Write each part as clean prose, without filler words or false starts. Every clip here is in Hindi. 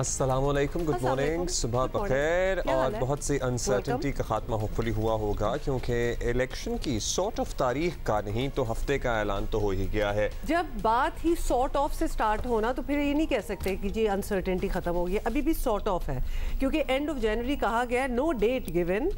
अस्सलामुअलैकुम, गुड मॉर्निंग, सुबह बखैर। और बहुत सी अनसर्टेनिटी का खात्मा होपफुली हुआ होगा क्योंकि इलेक्शन की सॉर्ट ऑफ तारीख का नहीं तो हफ्ते का ऐलान तो हो ही गया है। जब बात ही सॉर्ट ऑफ से स्टार्ट होना तो फिर ये नहीं कह सकते कि जी अनसर्टेनिटी खत्म हो गई, अभी भी सॉर्ट ऑफ है क्योंकि एंड ऑफ जनवरी कहा गया है, no date given.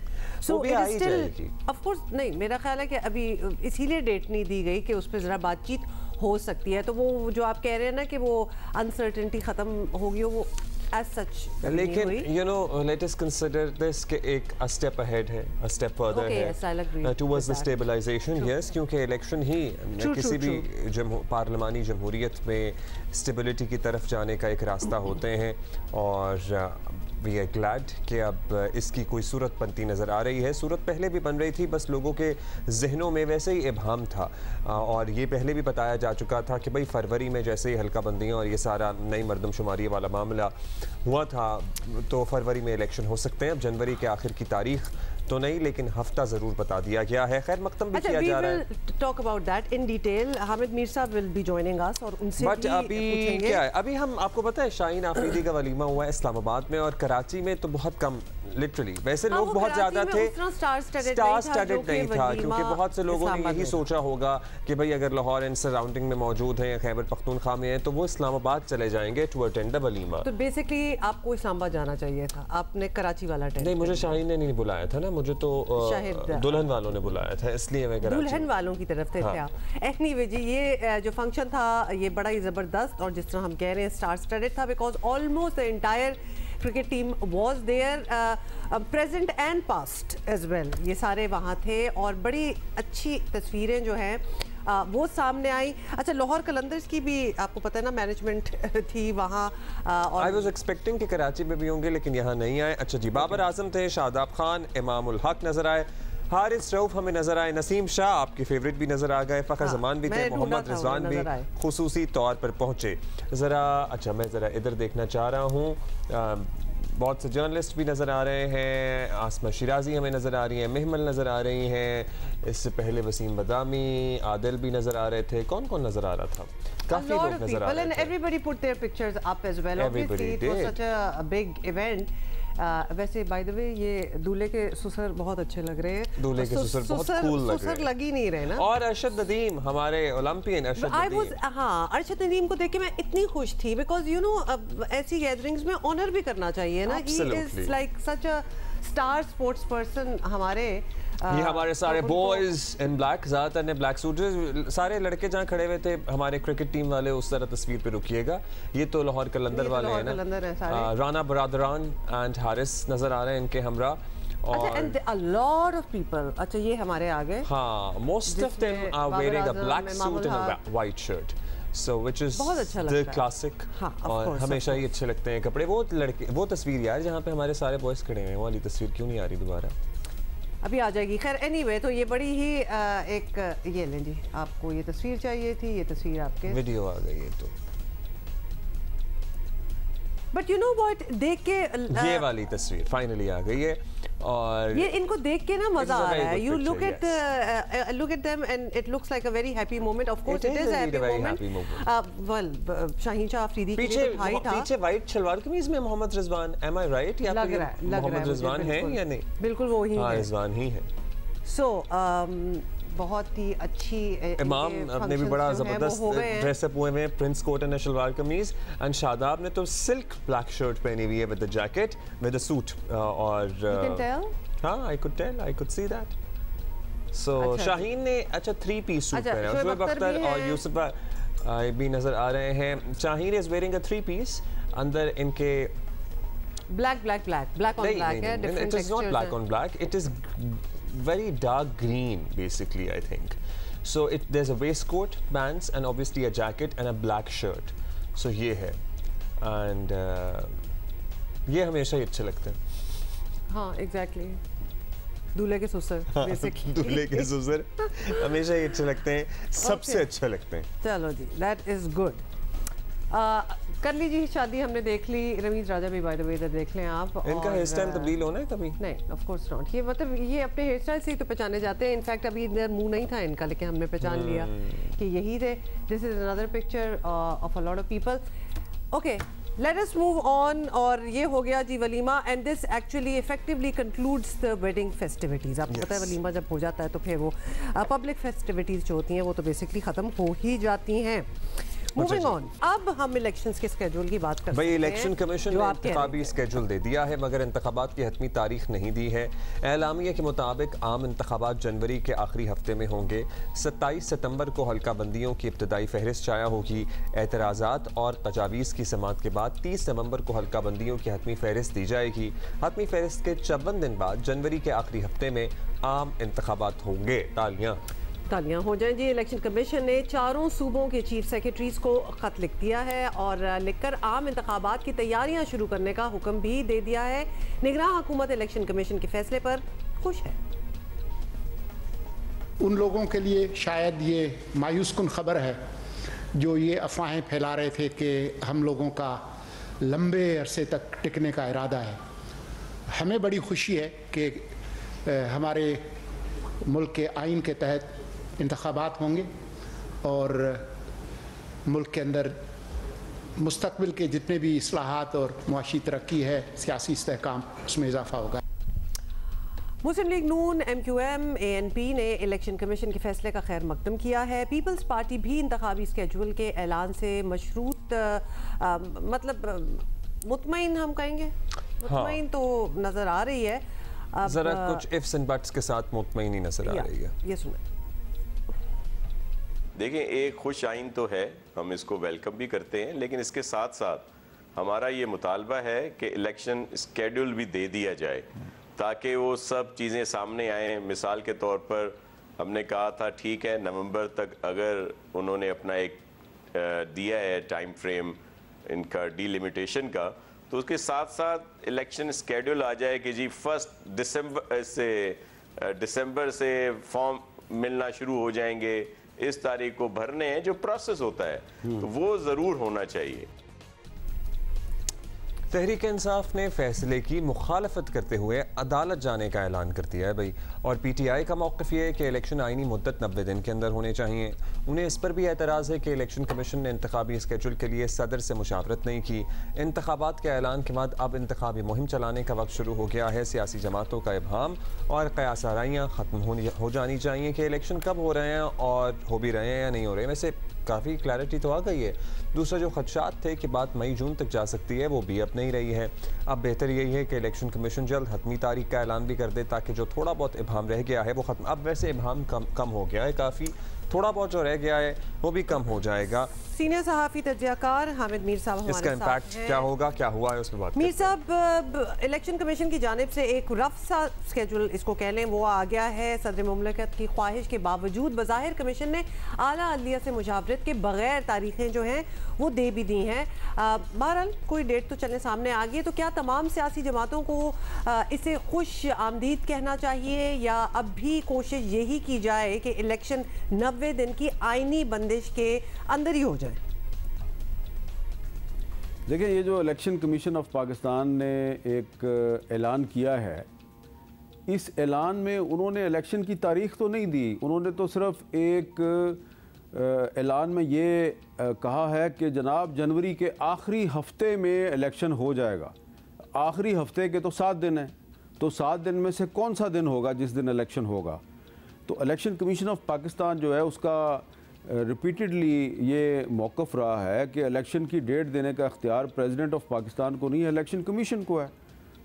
So it is still of course नहीं, मेरा ख्याल है कि अभी इसीलिए डेट नहीं दी गई कि उस पर ज़रा बातचीत हो सकती है। तो वो जो आप कह रहे हैं ना कि वो अनसर्टेनिटी खत्म होगी, वो as such लेकिन you know let us consider this कि एक a step ahead है, a step further है towards the stabilization। yes, क्योंकि इलेक्शन ही किसी भी पार्लिमानी जमहूरियत में स्टेबिलिटी की तरफ जाने का एक रास्ता होते हैं और वी आर ग्लैड कि अब इसकी कोई सूरत बनती नज़र आ रही है। सूरत पहले भी बन रही थी, बस लोगों के जहनों में वैसे ही इबहम था और ये पहले भी बताया जा चुका था कि भाई फरवरी में जैसे ही हल्का बंदियाँ और ये सारा नई मरदमशुमारी वाला मामला हुआ था तो फरवरी में इलेक्शन हो सकते हैं। अब जनवरी के आखिर की तारीख तो नहीं, लेकिन हफ्ता जरूर बता दिया गया है। खैर मकतम भी किया जा रहा है। Talk about that in detail. Hamid Mir साहब विल बी जॉइनिंग अस और उनसे बट अभी क्या है, अभी हम आपको पता है शाहीन आफरीदी का वलीमा हुआ है इस्लामाबाद में और कराची में तो बहुत कम, लिटरली वैसे लोग बहुत ज्यादा थे, स्टार स्टडेड नहीं था क्योंकि बहुत से लोगों ने यही सोचा होगा कि भाई अगर लाहौर एंड सराउंडिंग में मौजूद हैं, खैबर पख्तूनख्वा में हैं तो वो इस्लामाबाद चले जाएंगे टू अटेंड द वलीमा। तो बेसिकली आपको इस्लामाबाद जाना चाहिए था, आपने कराची वाला अटेंड नहीं, मुझे शाहीन ने नहीं बुलाया था ना, मुझे तो दुल्हन वालों ने बुलाया था, इसलिए मैं दुल्हन वालों की तरफ थे आप। एनीवे जी, ये जो फंक्शन था ये बड़ा ही ज़बरदस्त और जिस तरह हम कह रहे हैं स्टार स्टडेड था because almost the entire cricket team was there, present and past as well. ये सारे वहाँ थे और बड़ी अच्छी तस्वीरें जो हैं वो सामने आई। अच्छा, लाहौर कलंदर्स की भी आपको पता है ना मैनेजमेंट थी वहाँ। आई वाज एक्सपेक्टिंग कि कराची में भी होंगे लेकिन यहाँ नहीं आए। अच्छा जी, बाबर आजम थे, शादाब खान, इमामुल हक नजर आए, हारिस रऊफ हमें नजर आए, नसीम शाह आपकी फेवरेट भी नजर आ गए, फ़खर जमान भी थे, मोहम्मद रिजवान भी खुसूसी तौर पर पहुँचे। ज़रा अच्छा मैं ज़रा इधर देखना चाह रहा हूँ, बहुत से जर्नलिस्ट भी नज़र आ रहे हैं, आसमा शिराजी हमें नज़र आ रही हैं, महमल नज़र आ रही हैं, इससे पहले वसीम बदामी, आदिल भी नज़र आ रहे थे। कौन कौन नज़र आ रहा था? काफ़ी लोग नज़र आ रहे थे। Everybody put their pictures up as well. Obviously it was such a big event. वैसे बाय द वे ये दूल्हे के ससुर बहुत अच्छे लग रहे हैं, दूल्हे के ससुर बहुत कूल लग रहे हैं, लग ही नहीं रहे ना। और अरशद नदीम हमारे ओलंपियन अरशद नदीम, हाँ अरशद नदीम को देख के मैं इतनी खुश थी बिकॉज यू नो ऐसी गैदरिंग्स में ऑनर भी करना चाहिए ना। He is like such a star sports person. हमारे ये हमारे सारे बॉयज इन ब्लैक, ज़्यादातर ने ब्लैक सूट, सारे लड़के जहाँ खड़े हुए थे हमारे क्रिकेट टीम वाले उस तरह तस्वीर पे रुकिएगा। ये तो लाहौर कलंदर वाले हैं ना, राना बरादरान एंड हारिस नजर आ रहे हैं इनके हमरा। और and a lot of people, अच्छा ये हमारे आगे, हाँ most of them are wearing a black suit and a white shirt. So which is the classic। हाँ, और हमेशा ही अच्छे लगते हैं कपड़े। वो लड़के, वो तस्वीर यार जहाँ पे हमारे सारे बॉयज खड़े हैं, वो वाली तस्वीर क्यों नहीं आ रही दोबारा? अभी आ जाएगी। खैर एनीवे तो ये बड़ी ही एक ये लें जी, आपको ये तस्वीर चाहिए थी, ये तस्वीर आपके वीडियो आ गई है तो। बट यू नो व्हाट, देख के ये वाली तस्वीर फाइनली आ गई है और ये इनको देख के ना मजा आ रहा है। You look at them and it looks like a very happy moment. Of course it is a happy moment. Well Shaheen Shah Afridi के लिए भाई था, पीछे वाइट शलवार कमीज में मोहम्मद रिजवान, एम आई राइट? या मोहम्मद रिजवान है या नहीं? बिल्कुल वो ही है, रिजवान ही है। सो बहुत ही अच्छी इमाम अपने भी बड़ा जबरदस्त ड्रेसअप हुए हैं, प्रिंस कोट एंड शलवार कमीज, एंड शादाब ने तो सिल्क ब्लैक शर्ट पहनी हुई है with the jacket with the suit. और हाँ आई कुड सी दैट। सो शाहीन ने अच्छा 3 पीस सूट पहना है, शुएब अख्तर और यूसुफ भी नजर आ रहे हैं। Shaheen is wearing a 3 piece, अंदर इनके black on black है, different it is not black on black, it is very dark green basically I think. So there's a waistcoat, pants and obviously a jacket and a black shirt. So ये है and ये हमेशा ही अच्छे लगते हैं। हाँ exactly, दूल्हे के ससुर basically दूल्हे के ससुर हमेशा ही अच्छे लगते हैं, सबसे अच्छे लगते हैं। चलो जी, that is good। कर लीजिए शादी, हमने देख ली। रमीज राजा भी बाय द वे इधर देख लें आप। इनका हेयर स्टाइल तब्दील होना है कभी? नहीं, ऑफ कोर्स नॉट। ये मतलब ये अपने हेयर स्टाइल से ही तो पहचाने जाते हैं। इनफैक्ट अभी इधर मुंह नहीं था इनका, लेकिन हमने पहचान लिया कि यही थे। This is another picture of a lot of people. Okay, let us move on. और ये हो गया जी Walima, and this actually effectively concludes the wedding festivities. आपको पता है वलीमा जब हो जाता है तो फिर वो पब्लिक फेस्टिविटीज़ जो होती हैं वो तो बेसिकली ख़त्म हो ही जाती हैं। मूविंग ऑन, अब हम इलेक्शंस के स्केड्यूल की बात करते हैं। भाई इलेक्शन कमीशन ने इंतखाबी स्केड्यूल दे दिया है मगर इंतखाबात की हतमी तारीख नहीं दी है। एलामिया के मुताबिक आम इंतखाबात जनवरी के आखिरी हफ्ते में होंगे। 27 सितंबर को हल्का बंदियों की इब्तदाई फहरिस्त शाया होगी। एतराज़ात और तजावीज़ की समात के बाद 30 नवंबर को हल्का बंदियों की हतमी फहरिस्त दी जाएगी। हतमी फहरिस्त के 54 दिन बाद जनवरी के आखिरी हफ्ते में आम इंतखाबात होंगे। तालियां हो जाएं जी। इलेक्शन कमीशन ने चारों सूबों के चीफ सेक्रेटरीज को खत लिख दिया है और लिखकर आम इंतखाबात की तैयारियां शुरू करने का हुक्म भी दे दिया है। निगरान हुकूमत इलेक्शन कमीशन के फैसले पर खुश है। उन लोगों के लिए शायद ये मायूस कुन खबर है जो ये अफवाहें फैला रहे थे कि हम लोगों का लंबे अरसे तक टिकने का इरादा है। हमें बड़ी खुशी है कि हमारे मुल्क के आइन के तहत इंतखाबात होंगे और मुल्क के अंदर मुस्तकबिल के जितने भी इस्लाहात और मुआशी तरक्की है, सियासी इस्तेहकाम, उसमें इजाफा होगा। मुस्लिम लीग नून, MQM, ANP ने इलेक्शन कमीशन के फैसले का खैर मकदम किया है। पीपल्स पार्टी भी इंतखाबी स्केड्यूल के ऐलान से मशरूत मतलब मुतमईन हम कहेंगे, मुतमईन तो नज़र आ रही है। जरा कुछ इफ्स एंड बट्स के साथ मुतमईन ही नज़र आ रही है। ये सुने। देखें, एक खुश आइन तो है, हम इसको वेलकम भी करते हैं, लेकिन इसके साथ साथ हमारा ये मुतालबा है कि इलेक्शन स्केड्यूल भी दे दिया जाए ताकि वो सब चीज़ें सामने आएँ। मिसाल के तौर पर हमने कहा था ठीक है नवंबर तक अगर उन्होंने अपना एक दिया है टाइम फ्रेम इनका डिलिमिटेशन का, तो उसके साथ साथ इलेक्शन स्केड्यूल आ जाए कि जी 1 दिसंबर से फॉर्म मिलना शुरू हो जाएंगे, इस तारीख को भरने हैं, जो प्रोसेस होता है तो वो ज़रूर होना चाहिए। तहरीक इंसाफ ने फैसले की मुखालफत करते हुए अदालत जाने का ऐलान कर दिया है भाई। और PTI का मौक़िफ़ ये है कि इलेक्शन आइनी मुद्दत 90 दिन के अंदर होने चाहिए। उन्हें इस पर भी एतराज़ है कि इलेक्शन कमीशन ने इंतखाबी स्केड्यूल के लिए सदर से मुशावरत नहीं की। इंतखाबात के ऐलान के बाद अब इंतखाबी मुहिम चलाने का वक्त शुरू हो गया है। सियासी जमातों का इबहाम और क़यास आराइयाँ ख़त्म हो जानी चाहिए कि इलेक्शन कब हो रहे हैं और हो भी रहे हैं या नहीं हो रहे हैं। वैसे काफ़ी क्लैरिटी तो आ गई है। दूसरा जो खदशात थे कि बात मई जून तक जा सकती है वो भी अब नहीं रही है। अब बेहतर यही है कि इलेक्शन कमीशन जल्द हतमी तारीख का ऐलान भी कर दे ताकि जो थोड़ा बहुत इबहाम रह गया है वो ख़त्म। अब वैसे इबहाम कम हो गया है, काफ़ी थोड़ा बहुत जो रह गया है वो भी कम हो जाएगा। सीनियर सहाफ़ी तजज़ियाकार हामिद मीर साहब हमारे इसका इम्पैक्ट क्या होगा, क्या हुआ है उसमें बात मीर साहब, इलेक्शन कमीशन की जानिब से एक रफ सा स्केड्यूल इसको कह लें वो आ गया है। सदर मुमलकत की ख्वाहिश के बावजूद बज़ाहिर कमीशन ने आला अदलिया से मुशावरत के बगैर तारीखें जो हैं वो दे भी दी हैं। बहरहाल कोई डेट तो चलने सामने आ गई है, तो क्या तमाम सियासी जमातों को इसे खुश आमदीद कहना चाहिए या अब भी कोशिश यही की जाए कि इलेक्शन 90 दिन की आइनी बंदिश के अंदर ही हो जाए? देखिए, ये जो इलेक्शन कमीशन ऑफ पाकिस्तान ने एक ऐलान किया है, इस ऐलान में उन्होंने इलेक्शन की तारीख तो नहीं दी। उन्होंने तो सिर्फ एक ऐलान में ये कहा है कि जनाब जनवरी के आखिरी हफ्ते में इलेक्शन हो जाएगा। आखिरी हफ्ते के तो 7 दिन हैं, तो 7 दिन में से कौन सा दिन होगा जिस दिन इलेक्शन होगा? तो इलेक्शन कमीशन ऑफ पाकिस्तान जो है उसका रिपीटेडली ये मौक़िफ़ रहा है कि इलेक्शन की डेट देने का इख्तियार प्रेसिडेंट ऑफ पाकिस्तान को नहीं है, इलेक्शन कमीशन को है।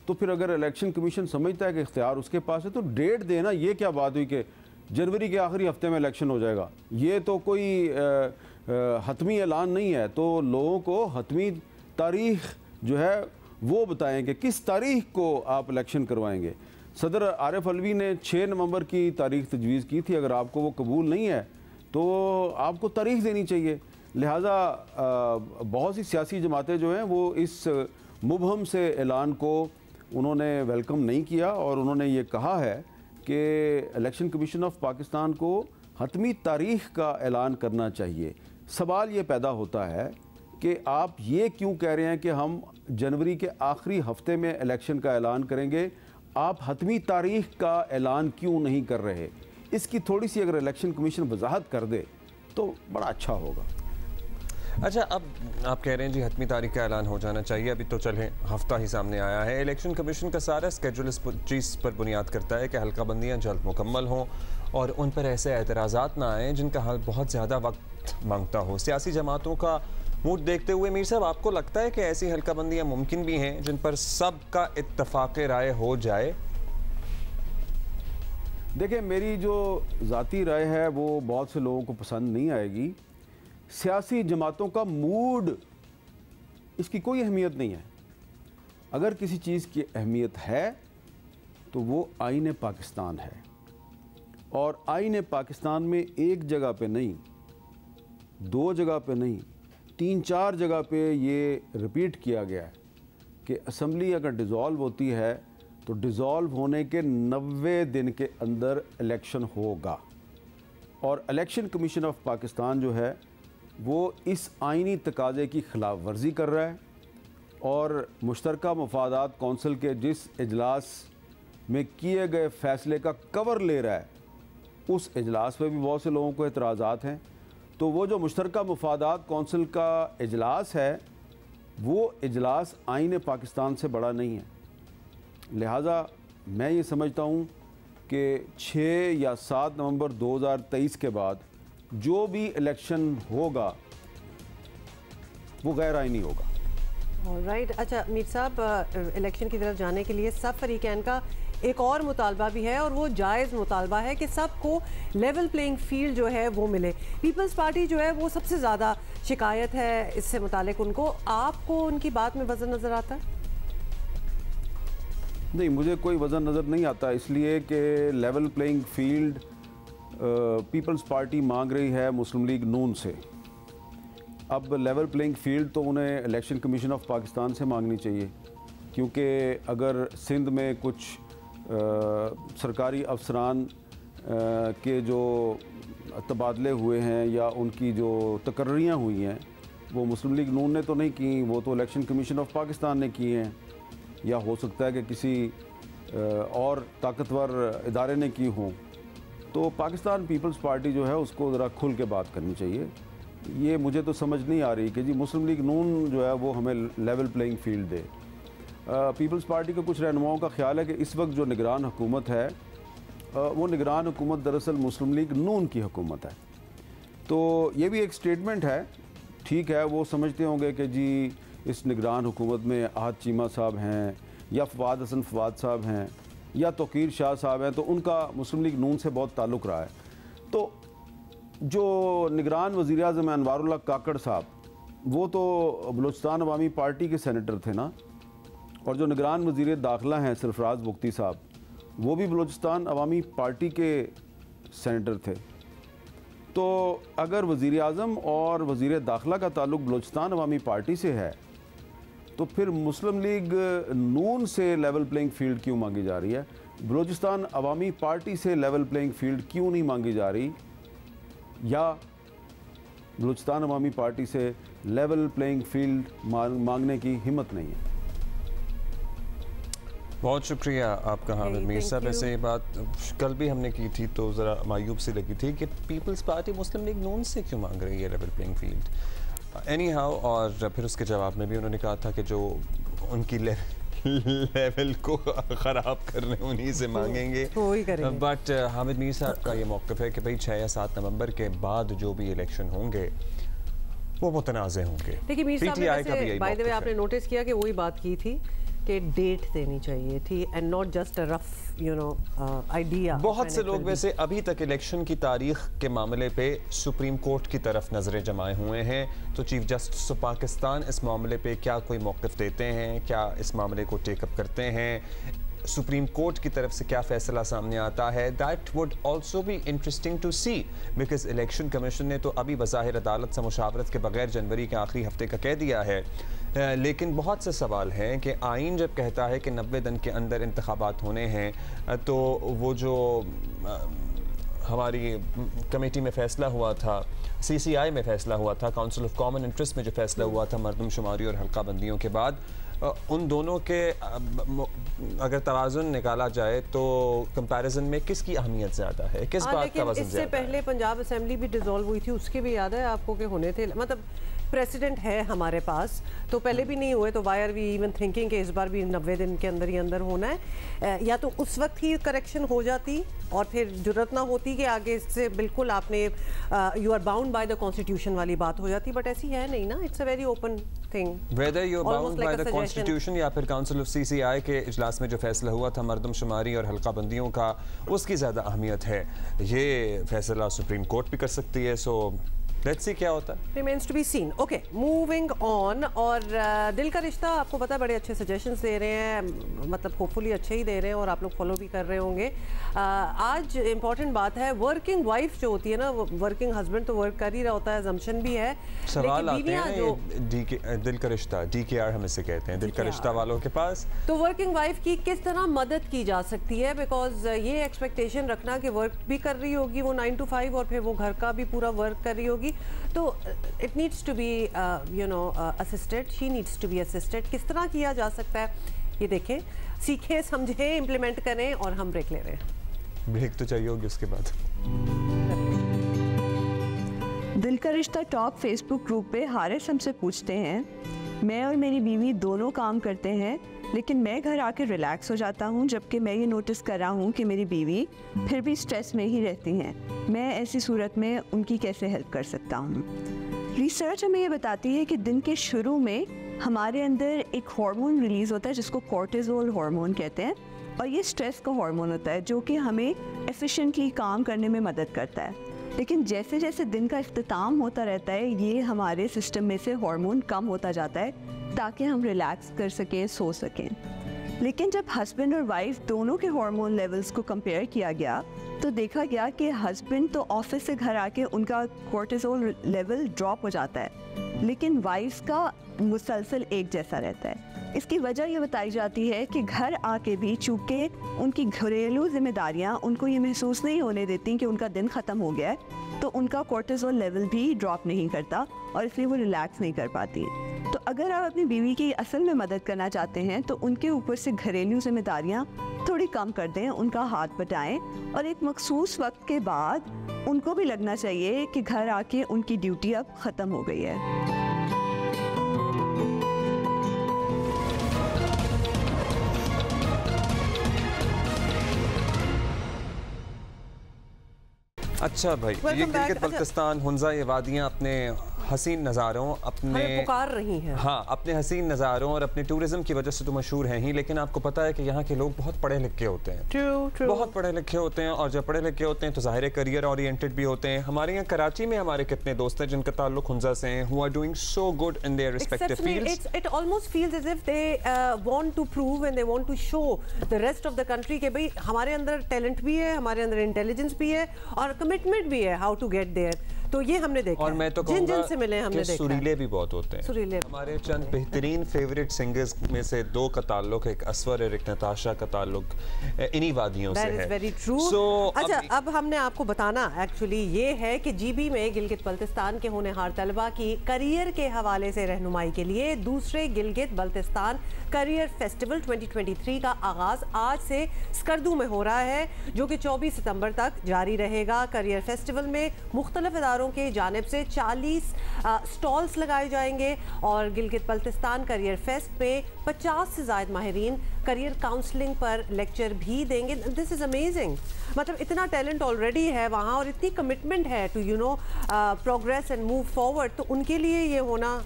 तो फिर अगर इलेक्शन कमीशन समझता है कि इख्तियार उसके पास है तो डेट देना ये क्या बात हुई कि जनवरी के आखिरी हफ्ते में इलेक्शन हो जाएगा? ये तो कोई हतमी ऐलान नहीं है। तो लोगों को हतमी तारीख जो है वो बताएं कि किस तारीख को आप इलेक्शन करवाएंगे। सदर आरिफ अलवी ने 6 नवंबर की तारीख तजवीज़ की थी। अगर आपको वो कबूल नहीं है तो आपको तारीख देनी चाहिए। लिहाजा बहुत सी सियासी जमातें जो हैं वो इस मुबहम से ऐलान को उन्होंने वेलकम नहीं किया और उन्होंने ये कहा है कि इलेक्शन कमीशन ऑफ पाकिस्तान को हतमी तारीख का ऐलान करना चाहिए। सवाल ये पैदा होता है कि आप ये क्यों कह रहे हैं कि हम जनवरी के आखिरी हफ्ते में इलेक्शन का ऐलान करेंगे, आप हतमी तारीख का ऐलान क्यों नहीं कर रहे? इसकी थोड़ी सी अगर इलेक्शन कमीशन वजाहत कर दे तो बड़ा अच्छा होगा। अच्छा, अब आप कह रहे हैं जी हतमी तारीख का ऐलान हो जाना चाहिए, अभी तो चले हफ्ता ही सामने आया है। इलेक्शन कमीशन का सारा स्केड्यूल इस चीज़ पर बुनियाद करता है कि हल्का बंदियाँ जल्द मुकम्मल हों और उन पर ऐसे एतराज़ात ना आएँ जिनका हल बहुत ज़्यादा वक्त मांगता हो। सियासी जमातों का मूड देखते हुए मीर साहब, आपको लगता है कि ऐसी हल्का बंदियाँ मुमकिन भी हैं जिन पर सब का इत्तफाक़ राय हो जाए? देखिए, मेरी जो ज़ाती राय है वो बहुत से लोगों को पसंद नहीं आएगी। सियासी जमातों का मूड, इसकी कोई अहमियत नहीं है। अगर किसी चीज़ की अहमियत है तो वो आईन पाकिस्तान है, और आईन पाकिस्तान में एक जगह पे नहीं, दो जगह पे नहीं, 3-4 जगह पे ये रिपीट किया गया है कि असम्बली अगर डिज़ोल्व होती है तो डिज़ोल्व होने के 90 दिन के अंदर इलेक्शन होगा। और इलेक्शन कमीशन ऑफ पाकिस्तान जो है वो इस आइनी तकाज़े की खिलाफ वर्जी कर रहा है, और मुश्तरका मफादात कौंसिल के जिस इजलास में किए गए फ़ैसले का कवर ले रहा है, उस इजलास में भी बहुत से लोगों को एतराज़ात हैं। तो वो जो मुश्तरका मफादात कौंसिल का इजलास है, वो इजलास आईन पाकिस्तान से बड़ा नहीं है। लिहाजा मैं ये समझता हूँ कि 6 या 7 नवंबर 2023 के बाद जो भी इलेक्शन होगा वो गैर आईनी होगा। राइट। अच्छा मीर साहब, इलेक्शन की तरफ जाने के लिए सब फरीकैन का एक और मुतालबा भी है, और वो जायज़ मुतालबा है कि सबको लेवल प्लेइंग फील्ड जो है वो मिले। पीपल्स पार्टी जो है वो सबसे ज़्यादा शिकायत है इससे मुतालिक उनको। आपको उनकी बात में वज़न नज़र आता है? नहीं, मुझे कोई वज़न नज़र नहीं आता, इसलिए कि level playing field People's Party मांग रही है मुस्लिम लीग नून से। अब लेवल प्लेइंग फील्ड तो उन्हें इलेक्शन कमीशन ऑफ पाकिस्तान से मांगनी चाहिए, क्योंकि अगर सिंध में कुछ सरकारी अफसरान के जो तबादले हुए हैं या उनकी जो तकर्रियाँ हुई हैं वो मुस्लिम लीग नून ने तो नहीं की, वो तो इलेक्शन कमीशन ऑफ पाकिस्तान ने की हैं, या हो सकता है कि किसी और ताकतवर इदारे ने की हों। तो पाकिस्तान पीपल्स पार्टी जो है उसको ज़रा खुल के बात करनी चाहिए। ये मुझे तो समझ नहीं आ रही कि जी मुस्लिम लीग नून जो है वो हमें लेवल प्लेइंग फील्ड दे। पीपल्स पार्टी के कुछ रहनुमाओं का ख्याल है कि इस वक्त जो निगरान हुकूमत है वो निगरान हुकूमत दरअसल मुस्लिम लीग नून की हुकूमत है। तो ये भी एक स्टेटमेंट है, ठीक है, वो समझते होंगे कि जी इस निगरान हुकूमत में आहद चीमा साहब हैं या फवाद हसन फवाद साहब हैं या तोकीर शाह साहब हैं, तो उनका मुस्लिम लीग नून से बहुत ताल्लुक़ रहा है। तो जो निगरान वज़ीर आज़म अनवारुल्लाह काकड़ साहब, वो तो बलूचिस्तान अवामी पार्टी के सेनेटर थे ना, और जो निगरान वज़ीर दाखिला हैं सरफराज बुख्ती साहब, वो भी बलूचिस्तान अवामी पार्टी के सेनेटर थे। तो अगर वज़ीर आज़म और वज़ीर दाखिला का ताल्लुक़ बलूचिस्तान अवामी पार्टी से है, तो फिर मुस्लिम लीग नून से लेवल प्लेइंग फील्ड क्यों मांगी जा रही है? बलूचिस्तान अवामी पार्टी से लेवल प्लेइंग फील्ड क्यों नहीं मांगी जा रही, या बलूचिस्तान अवामी पार्टी से लेवल प्लेइंग फील्ड मांगने की हिम्मत नहीं है? बहुत शुक्रिया आपका हामिद मीर साहब। ऐसे ये बात कल भी हमने की थी तो ज़रा मायूब सी लगी थी कि पीपल्स पार्टी मुस्लिम लीग नून से क्यों मांग रही है level playing field. Any how, और फिर उसके जवाब में भी उन्होंने कहा था कि जो उनकी लेवल को ख़राब कर रहे हैं उन्हीं से मांगेंगे। बट हामिद मीर साहब का ये मौक़िफ़ है कि भाई 6 या 7 नवंबर के बाद जो भी इलेक्शन होंगे वो मुतनाज़े होंगे। देखिए मीर साहब, बाय द वे आपने नोटिस किया कि वही बात की थी कि डेट देनी चाहिए थी and not just a rough idea. बहुत से लोग वैसे अभी तक इलेक्शन की तारीख के मामले पे सुप्रीम कोर्ट की तरफ नजरें जमाए हुए हैं, तो चीफ जस्टिस ऑफ पाकिस्तान इस मामले पे क्या कोई मौक़िफ़ देते हैं, क्या इस मामले को टेकअप करते हैं, सुप्रीम कोर्ट की तरफ से क्या फैसला सामने आता है, that would also be interesting to see, because election commission ने तो अभी बज़ाहिर अदालत से मुशावरत के बगैर जनवरी के आखिरी हफ्ते का कह दिया है, लेकिन बहुत से सवाल हैं कि आइन जब कहता है कि 90 दिन के अंदर इंतखाबात होने हैं, तो वो जो हमारी कमेटी में फ़ैसला हुआ था, CCI में फ़ैसला हुआ था, काउंसिल ऑफ कॉमन इंटरेस्ट में जो फ़ैसला हुआ था मरदमशुमारी और हल्का बंदियों के बाद, उन दोनों के अगर तवाज़ुन निकाला जाए तो कंपैरिजन में किसकी अहमियत ज़्यादा है, किस बात का वज़न ज़्यादा है? इससे पहले पंजाब असेंबली भी डिसॉल्व हुई थी, उसके भी याद है आपको कि होने थे, मतलब प्रेसिडेंट है हमारे पास, तो पहले भी नहीं हुए, तो why are we even thinking कि इस बार भी 90 दिन के अंदर ही अंदर होना है? या तो उस वक्त ही करेक्शन हो जाती और फिर जरूरत ना होती कि आगे इससे बिल्कुल आपने you are bound by the constitution वाली बात हो जाती, बट ऐसी है नहीं ना, it's a very open thing. Whether you are bound by the constitution या फिर काउंसिल ऑफ सीसीआई के इजलास में जो फैसला हुआ था मरदमशुमारी और हल्का बंदियों का, उसकी ज़्यादा अहमियत है। ये फैसला सुप्रीम कोर्ट भी कर सकती है, सो लेट्स सी क्या होता है। Remains to be seen. Okay, moving on. और दिल का रिश्ता आपको पता है बड़े अच्छे सजेशंस दे रहे हैं, मतलब होपफुली अच्छे ही दे रहे हैं और आप लोग फॉलो भी कर रहे होंगे। आज इंपॉर्टेंट बात है, वर्किंग वाइफ जो होती है ना, वर्किंग हस्बैंड तो वर्क कर ही रहा होता है, असम्पशन भी है, सवाल आते हैं जो दिल का रिश्ता DKR हम इसे कहते हैं, दिल का रिश्ता वालों के पास, तो वर्किंग वाइफ की किस तरह मदद की जा सकती है? बिकॉज ये एक्सपेक्टेशन रखना कि वर्क भी कर रही होगी वो 9 to 5 और फिर वो घर का भी पूरा वर्क कर रही होगी, तो it needs to be assisted, she needs to be assisted. किस तरह किया जा सकता है ये देखें, सीखें, समझें, इम्प्लीमेंट करें। और हम ब्रेक ले रहे हैं। ब्रेक तो चाहिए होगी उसके बाद। दिल का रिश्ता टॉक फेसबुक ग्रुप पे हारिस हमसे पूछते हैं, मैं और मेरी बीवी दोनों काम करते हैं, लेकिन मैं घर आके रिलैक्स हो जाता हूँ, जबकि मैं ये नोटिस कर रहा हूँ कि मेरी बीवी फिर भी स्ट्रेस में ही रहती हैं। मैं ऐसी सूरत में उनकी कैसे हेल्प कर सकता हूँ? रिसर्च हमें ये बताती है कि दिन के शुरू में हमारे अंदर एक हार्मोन रिलीज़ होता है जिसको कोर्टिसोल हार्मोन कहते हैं, और ये स्ट्रेस का हार्मोन होता है जो कि हमें एफिशिएंटली काम करने में मदद करता है। लेकिन जैसे जैसे दिन का इख्तिताम होता रहता है, ये हमारे सिस्टम में से हार्मोन कम होता जाता है ताकि हम रिलैक्स कर सकें, सो सकें। लेकिन जब हस्बैंड और वाइफ दोनों के हार्मोन लेवल्स को कंपेयर किया गया तो देखा गया कि हस्बैंड तो ऑफिस से घर आके उनका कोर्टिसोल लेवल ड्रॉप हो जाता है, लेकिन वाइफ का मुसलसल एक जैसा रहता है। इसकी वजह ये बताई जाती है कि घर आके भी चूँकि उनकी घरेलू जिम्मेदारियाँ उनको ये महसूस नहीं होने देती कि उनका दिन ख़त्म हो गया है, तो उनका कोर्टिसोल लेवल भी ड्रॉप नहीं करता और इसलिए वो रिलैक्स नहीं कर पाती। तो अगर आप अपनी बीवी की असल में मदद करना चाहते हैं तो उनके ऊपर से घरेलू जिम्मेदारियाँ थोड़ी कम कर दें, उनका हाथ बटाएं, और एक मखसूस वक्त के बाद उनको भी लगना चाहिए कि घर आके उनकी ड्यूटी अब ख़त्म हो गई है। अच्छा भाई, ये गिलगित बल्तिस्तान, हुंजा, ये वादियाँ अपने हसीन नज़ारों, अपने पुकार रही हैं। हाँ, अपने हसीन नज़ारों और अपने टूरिज्म की वजह से तो मशहूर हैं ही, लेकिन आपको पता है कि यहाँ के लोग बहुत पढ़े लिखे होते हैं। true. बहुत पढ़े लिखे होते हैं, और जब पढ़े लिखे होते हैं तो ज़ाहिर करियर ओरिएंटेड भी होते हैं। हमारे यहाँ कराची में हमारे कितने दोस्त हैं जिनका ताल्लुक हुंजा से हैं, who are doing so good in their respective fields. It almost feels as if they want to prove and they want to show the rest of the country कि भाई हमारे अंदर टैलेंट भी है, हमारे अंदर इंटेलिजेंस भी है और कमिटमेंट भी है, हाउ टू गेट देयर। तो ये हमने देखा, और मैं तो जिन से मिले हमने देखा, सुरीले भी बहुत होते हैं। सुरीले हमारे चंद बेहतरीन फेवरेट सिंगर्स में से दो का ताल्लुक, एक असवर और एक नताशा का ताल्लुक इन्हीं वादियों से है। Very true. अच्छा, अब हमने आपको बताना एक्चुअली ये है कि GB में गिलगित बल्तिस्तान के होनहार तलबा की करियर के हवाले से रहनुमाई के लिए दूसरे गिलगित बल्तिस्तान करियर फेस्टिवल 2023 का आगाज आज से स्कर्दू में हो रहा है, जो कि 24 सितंबर तक जारी रहेगा। करियर फेस्टिवल में मुख्तलिफ इदारों के जानिब से 40 स्टॉल्स लगाए जाएंगे और गिलगित बल्तिस्तान करियर फेस्ट पे 50 से ज़ायद माहिरीन करियर काउंसलिंग पर लेक्चर भी देंगे। This is amazing. मतलब इतना टैलेंट ऑलरेडी है वहाँ और इतनी कमिटमेंट है to progress and move forward, तो उनके लिए ये होना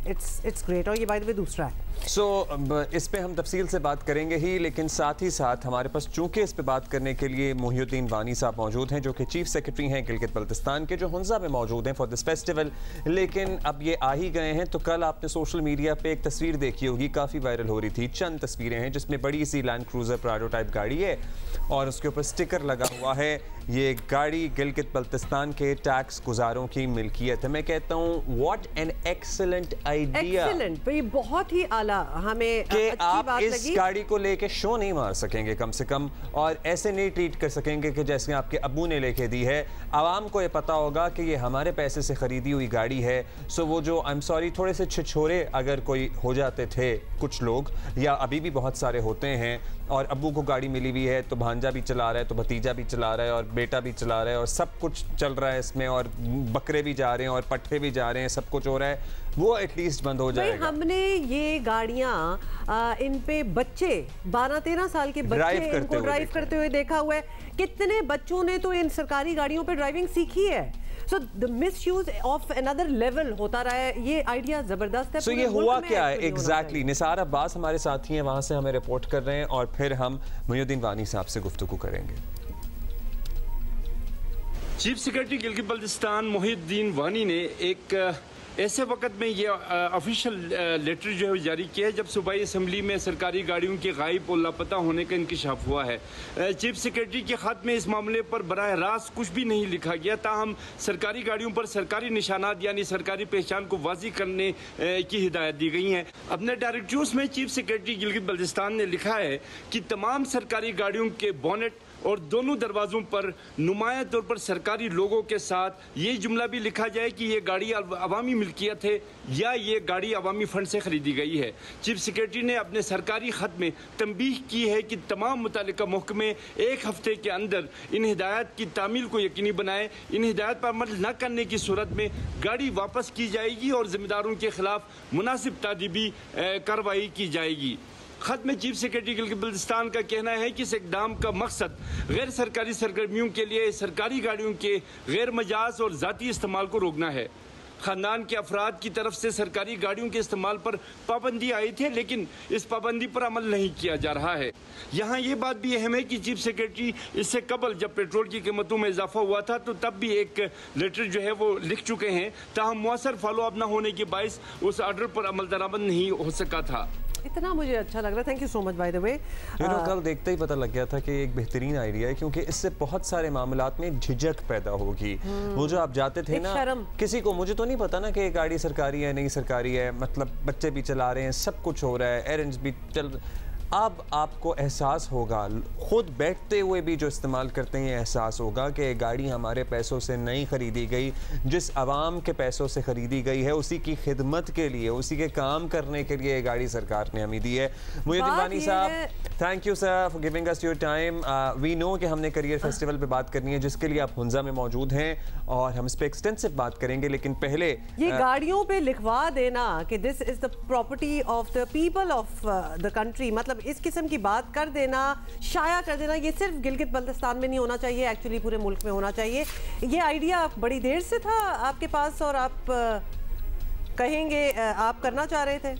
इट्स ग्रेट। और ये बाय द वे दूसरा है। इस पे हम तफसील से बात करेंगे ही, लेकिन साथ ही साथ हमारे पास चूँकि इस पे बात करने के लिए मोहिउद्दीन वानी साहब मौजूद हैं, जो कि चीफ सेक्रेटरी हैं गिलगित बल्तिस्तान के, जो हुंजा में मौजूद हैं फॉर दिस फेस्टिवल। लेकिन अब ये आ ही गए हैं, तो कल आपने सोशल मीडिया पे एक तस्वीर देखी होगी, काफ़ी वायरल हो रही थी। चंद तस्वीरें हैं जिसमें बड़ी सी लैंड क्रूजर प्राडो टाइप गाड़ी है और उसके ऊपर स्टिकर लगा हुआ है, ये गाड़ी गिलगित बल्तिस्तान के टैक्स गुजारों की मिल्कियत है। मैं कहता हूँ what an excellent idea. Excellent, बहुत ही आला हमें कि अच्छी आप बात इस लगी। गाड़ी को लेके शो नहीं मार सकेंगे कम से कम, और ऐसे नहीं ट्रीट कर सकेंगे कि जैसे आपके अब्बू ने लेके दी है। आवाम को ये पता होगा कि ये हमारे पैसे से खरीदी हुई गाड़ी है। सो वो जो आई एम सॉरी थोड़े से छिछोरे अगर कोई हो जाते थे कुछ लोग, या अभी भी बहुत सारे होते हैं, और अब्बू को गाड़ी मिली हुई है तो भांजा भी चला रहा है, तो भतीजा भी चला रहा है, और बेटा भी चला रहा है, और सब कुछ चल रहा है इसमें, और बकरे भी जा रहे हैं और पट्टे भी जा रहे हैं, सब कुछ हो रहा है, वो एटलीस्ट बंद हो जाएगा। हमने ये गाड़ियां इन पे बच्चे 12-13 साल के बच्चे इनको ड्राइव करते हुए देखा हुआ है। कितने बच्चों ने तो इन सरकारी गाड़ियों पे ड्राइविंग सीखी है। So the misuse of another level होता रहा है। ये आइडिया जबरदस्त है। सो ये हुआ क्या है एग्जैक्टली? निसार अब्बास हमारे साथी हैं, वहां से हमें रिपोर्ट कर रहे हैं, और फिर हम मुइनुद्दीन वानी साहब से गुफ्तगू करेंगे। चीफ सेक्रेटरी गिलगित बल्तिस्तान मुइनुद्दीन वानी ने एक ऐसे वक्त में ये ऑफिशियल लेटर जो है जारी किया है जब सूबाई असम्बली में सरकारी गाड़ियों के गायब और लापता होने का इंकशाफ हुआ है। चीफ सेक्रेटरी के खत में इस मामले पर बराह रास्त कुछ भी नहीं लिखा गया, ताहम सरकारी गाड़ियों पर सरकारी निशानात यानी सरकारी पहचान को वाज़ी करने की हिदायत दी गई है। अपने डायरेक्टिव्स में चीफ सेक्रेटरी गिलगित बल्तिस्तान ने लिखा है कि तमाम सरकारी गाड़ियों के बोनेट और दोनों दरवाज़ों पर नुमाया तौर पर सरकारी लोगों के साथ ये जुमला भी लिखा जाए कि ये गाड़ी अवामी मिल्कियत है या ये गाड़ी अवामी फंड से खरीदी गई है। चीफ सेक्रेटरी ने अपने सरकारी खत में तंबीह की है कि तमाम मुतालिका महकमे 1 हफ्ते के अंदर इन हिदायत की तामील को यकीनी बनाए। इन हिदायत पर अमल न करने की सूरत में गाड़ी वापस की जाएगी और जिम्मेदारों के खिलाफ मुनासिब तादीबी कार्रवाई की जाएगी। खत में चीफ सेक्रेटरी गिलगित बल्तिस्तान का कहना है कि इस इक़दाम का मकसद गैर सरकारी सरगर्मियों के लिए सरकारी गाड़ियों के गैर मजाज और ज़ाती इस्तेमाल को रोकना है। ख़ानदान के अफराद की तरफ से सरकारी गाड़ियों के इस्तेमाल पर पाबंदी आई थी, लेकिन इस पाबंदी पर अमल नहीं किया जा रहा है। यहाँ ये बात भी अहम है कि चीफ सेक्रेटरी इससे कबल जब पेट्रोल की कीमतों में इजाफा हुआ था तो तब भी एक लेटर जो है वो लिख चुके हैं, ताहम मुअस्सर फॉलो अप न होने के बायस उस आर्डर पर अमल दरामद नहीं हो सका था। इतना मुझे अच्छा लग रहा है। Thank you so much bye the वे। कल देखते ही पता लग गया था कि एक बेहतरीन आइडिया है, क्योंकि इससे बहुत सारे मामलात में झिझक पैदा होगी। वो जो आप जाते थे ना, किसी को, मुझे तो नहीं पता ना कि ये गाड़ी सरकारी है नहीं सरकारी है, मतलब बच्चे भी चला रहे हैं, सब कुछ हो रहा है, एरेंज भी चल, अब आपको एहसास होगा, खुद बैठते हुए भी जो इस्तेमाल करते हैं एहसास होगा कि गाड़ी हमारे पैसों से नहीं ख़रीदी गई, जिस आवाम के पैसों से ख़रीदी गई है उसी की खिदमत के लिए, उसी के काम करने के लिए ये गाड़ी सरकार ने हमें दी है। मुइनुद्दीन वानी साहब, thank you sir for giving us your time. We know कि हमने करियर फेस्टिवल पे बात करनी है जिसके लिए आप हुंजा में मौजूद हैं, और हम इस पर एक्सटेंसिव बात करेंगे, लेकिन पहले ये गाड़ियों पे लिखवा देना कि this is the property of the people of the country, मतलब इस किस्म की बात कर देना, शाया कर देना, ये सिर्फ गिलगित बल्तिस्तान में नहीं होना चाहिए, एक्चुअली पूरे मुल्क में होना चाहिए। ये आइडिया बड़ी देर से था आपके पास और आप कहेंगे आप करना चाह रहे थे?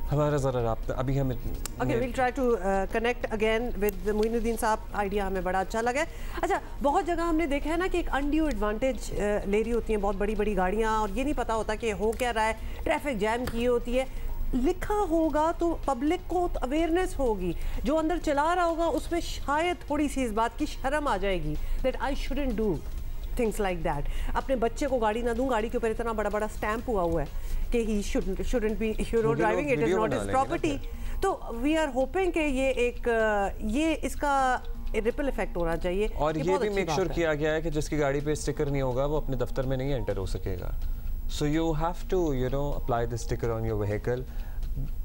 हमारा ज़रा राब्ता अभी हमें okay, will try to connect again with Muinuddin साहब। आइडिया हमें बड़ा अच्छा लगा है। अच्छा, बहुत जगह हमने देखा है ना कि एक अनड्यू एडवांटेज ले रही होती हैं बहुत बड़ी बड़ी गाड़ियाँ, और ये नहीं पता होता कि हो क्या रहा है, ट्रैफिक जैम की होती है। लिखा होगा तो पब्लिक को तो अवेयरनेस होगी, जो अंदर चला रहा होगा उसमें शायद थोड़ी सी इस बात की शर्म आ जाएगी that I shouldn't do things like that. अपने बच्चे को गाड़ी ना दूं, गाड़ी के ऊपर इतना बड़ा बड़ा स्टैंप हुआ हुआ है कि he shouldn't be driving, it is not his property. तो वी आर होपिंग कि ये एक ये इसका रिपल इफेक्ट होना चाहिए, और ये भी मेक श्योर किया गया है कि जिसकी गाड़ी पे स्टिकर नहीं होगा वो अपने दफ्तर में नहीं एंटर हो सकेगा। So you have to apply the sticker on your vehicle.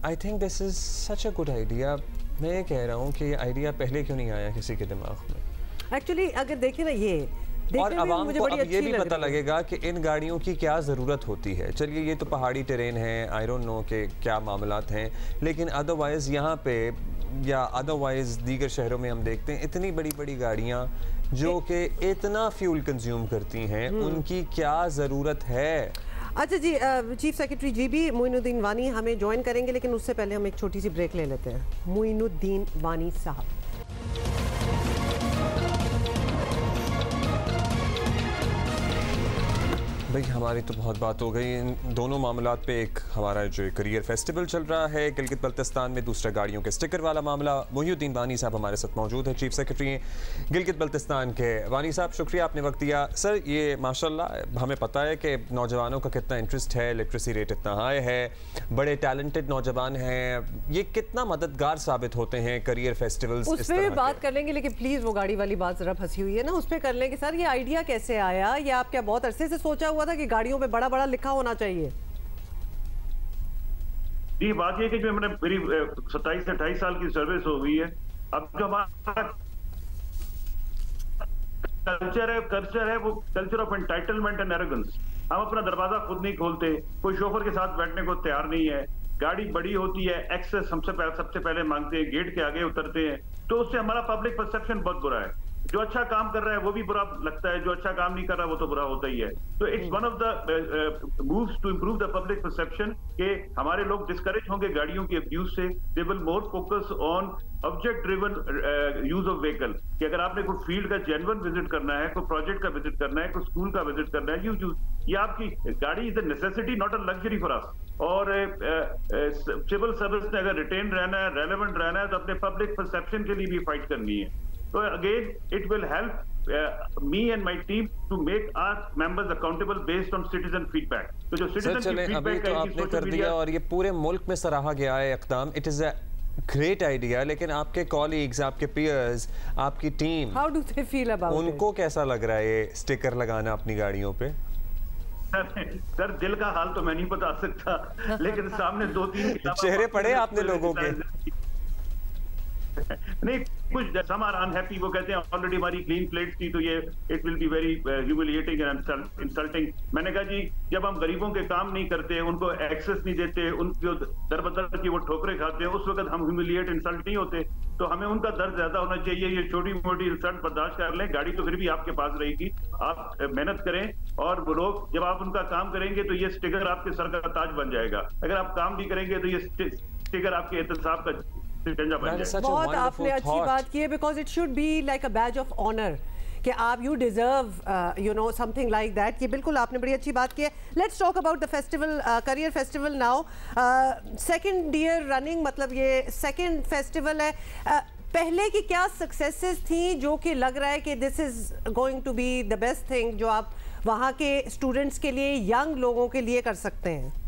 I think this is such a good idea. मैं कह रहा हूँ कि ये आइडिया पहले क्यों नहीं आया किसी के दिमाग में। एक्चुअली अगर देखें ना, ये और आवाम को अब ये भी पता लगेगा कि इन गाड़ियों की क्या ज़रूरत होती है। चलिए ये तो पहाड़ी टेरेन है, आई डोंट नो कि क्या मामलात हैं, लेकिन अदरवाइज़ यहाँ पे या अदरवाइज़ दीगर शहरों में हम देखते हैं इतनी बड़ी बड़ी गाड़ियाँ जो कि इतना फ्यूल कंज्यूम करती हैं, उनकी क्या ज़रूरत है। अच्छा जी, चीफ सेक्रेटरी जी भी मुइनुद्दीन वानी हमें ज्वाइन करेंगे, लेकिन उससे पहले हम एक छोटी सी ब्रेक ले लेते हैं। मुइनुद्दीन वानी साहब। भाई हमारी तो बहुत बात हो गई इन दोनों मामलात पे। एक हमारा जो करियर फेस्टिवल चल रहा है गिलगित बल्तिस्तान में, दूसरा गाड़ियों के स्टिकर वाला मामला। मोहिउद्दीन वानी साहब हमारे साथ मौजूद है, चीफ सेक्रेटरी हैं गिलगित बल्तिस्तान के। वानी साहब शुक्रिया आपने वक्त दिया। सर ये माशाल्लाह हमें पता है कि नौजवानों का कितना इंटरेस्ट है, लिटरेसी रेट इतना हाई है, बड़े टैलेंटेड नौजवान हैं, ये कितना मददगार साबित होते हैं करियर फेस्टिवल्स। उस पर बात कर लेंगे, लेकिन प्लीज़ वो गाड़ी वाली बात ज़रा फंसी हुई है ना, उस पर कर लेंगे। सर ये आइडिया कैसे आया, या आप क्या बहुत अरसे से सोचा हुआ था कि गाड़ियों पे बड़ा बड़ा लिखा होना चाहिए? ये बात ये कि जो मैंने मेरी 27 से 28 साल की सर्विस हो गई है, अब जो हमारा कल्चर है वो culture of entitlement and arrogance. हम अपना दरवाजा खुद नहीं खोलते, कोई शोफर के साथ बैठने को तैयार नहीं है, गाड़ी बड़ी होती है, एक्सेस सबसे पहले मांगते हैं, गेट के आगे उतरते हैं, तो उससे हमारा पब्लिक परसेप्शन बहुत बुरा है। जो अच्छा काम कर रहा है वो भी बुरा लगता है, जो अच्छा काम नहीं कर रहा वो तो बुरा होता ही है। तो it's one of the moves to improve the public perception कि हमारे लोग डिस्करेज होंगे गाड़ियों के अब्यूज से। They will more focus on object driven use of vehicle, कि अगर आपने कोई फील्ड का जेन्युइन विजिट करना है, कोई प्रोजेक्ट का विजिट करना है, कोई स्कूल का विजिट करना है, ये आपकी गाड़ी is a necessity not a luxury for us. और सिविल सर्विस ने अगर रिटेन रहना है, रेलेवेंट रहना है, तो अपने पब्लिक परसेप्शन के लिए भी फाइट करनी है। So again, it will help me and my team to make our members accountable based on citizen feedback. तो जो citizen feedback अभी तो आपने कर दिया और ये पूरे मुल्क में सराहा गया है इक़दाम। It is a great idea, लेकिन आपके कॉलीग्स, आपके पीयर्स, आपकी team, how do they feel about it? उनको कैसा लग रहा है ये स्टिकर लगाना अपनी गाड़ियों पे? सर दिल का हाल तो मैं नहीं बता सकता, लेकिन सामने 2-3 चेहरे पड़े आपने लोगों के? नहीं, कुछ सम आर अनहैप्पी, वो कहते हैं ऑलरेडी हमारी क्लीन प्लेट थी तो ये it will be very humiliating and insulting. मैंने कहा जी जब हम गरीबों के काम नहीं करते, उनको एक्सेस नहीं देते, उनको दर बदर की वो ठोकरें खाते हैं, उस वक्त हम ह्यूमिलिएट इंसल्ट नहीं होते। तो हमें उनका दर्द ज्यादा होना चाहिए। ये छोटी मोटी इंसल्ट बर्दाश्त कर लें, गाड़ी तो फिर भी आपके पास रहेगी, आप मेहनत करें। और वो लोग जब आप उनका काम करेंगे तो ये स्टिकर आपके सर का ताज बन जाएगा। अगर आप काम नहीं करेंगे तो ये स्टिकर आपके एहतसाब का बहुत आपने अच्छी बात की है, because it should be like a badge of honour कि आप you deserve you know something like that. ये बिल्कुल आपने बड़ी अच्छी बात की है। Let's talk about the festival, career festival now. Second year running, मतलब ये सेकंड फेस्टिवल है। पहले की क्या सक्सेसेस थी जो कि लग रहा है कि this is going to be the best thing जो आप वहाँ के स्टूडेंट्स के लिए, यंग लोगों के लिए कर सकते हैं?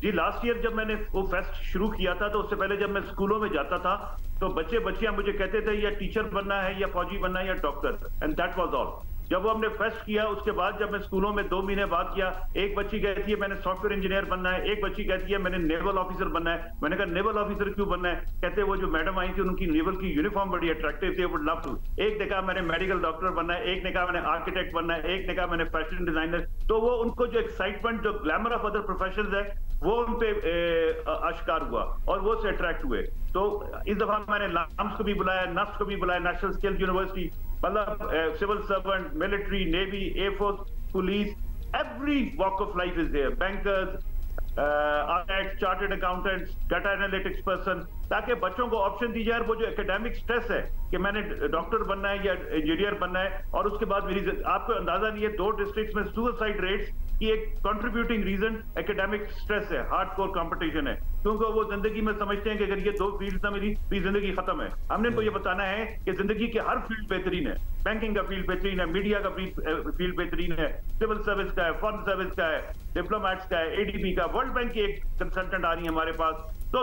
जी लास्ट ईयर जब मैंने वो फेस्ट शुरू किया था, तो उससे पहले जब मैं स्कूलों में जाता था तो बच्चियां मुझे कहते थे या टीचर बनना है, या फौजी बनना है, या doctor, and that was all. जब वो हमने फेस्ट किया उसके बाद जब मैं स्कूलों में 2 महीने बाद किया, एक बच्ची कहती है मैंने सॉफ्टवेयर इंजीनियर बनना है, एक बच्ची कहती है मैंने नेवल ऑफिसर बनना है। मैंने कहा नेवल ऑफिसर क्यों बनना है? कहते वो जो मैडम आई थी उनकी नेवल की यूनिफॉर्म बड़ी अट्रैक्टिव थी, वुड लव टू। एक ने कहा मैंने मेडिकल डॉक्टर बनना है, एक ने कहा मैंने आर्किटेक्ट बनना है, एक ने कहा मैंने फैशन डिजाइनर। तो वो उनको जो एक्साइटमेंट, जो ग्लैमर ऑफ अदर प्रोफेशंस है वो उन पे आश्कार हुआ और वो से अट्रैक्ट हुए। तो इस दफा मैंने लाम्स को भी बुलाया, नफ्स को भी बुलाया, नेशनल स्किल यूनिवर्सिटी, मतलब civil servant, military, navy, air force, police, every walk of life is there, bankers, chartered accountants, data analytics person, ताकि बच्चों को ऑप्शन दी जाए। वो जो एकेडमिक स्ट्रेस है कि मैंने डॉक्टर बनना है या इंजीनियर बनना है, और उसके बाद मेरी, आपको अंदाजा नहीं है 2 डिस्ट्रिक्ट्स में सुसाइड रेट्स की एक कंट्रीब्यूटिंग रीजन एकेडमिक स्ट्रेस है, हार्डकोर कंपटीशन है, क्योंकि वो जिंदगी में समझते हैं कि अगर ये 2 फील्ड ना मिली तो जिंदगी खत्म है। हमने इनको ये बताना है कि जिंदगी के हर फील्ड बेहतरीन है, बैंकिंग का फील्ड बेहतरीन है, मीडिया का फील्ड बेहतरीन है, सिविल सर्विस का है, फॉरेन सर्विस का है, डिप्लोमेट्स का है, एडीबी का, वर्ल्ड बैंक की एक कंसल्टेंट आ रही है हमारे पास। तो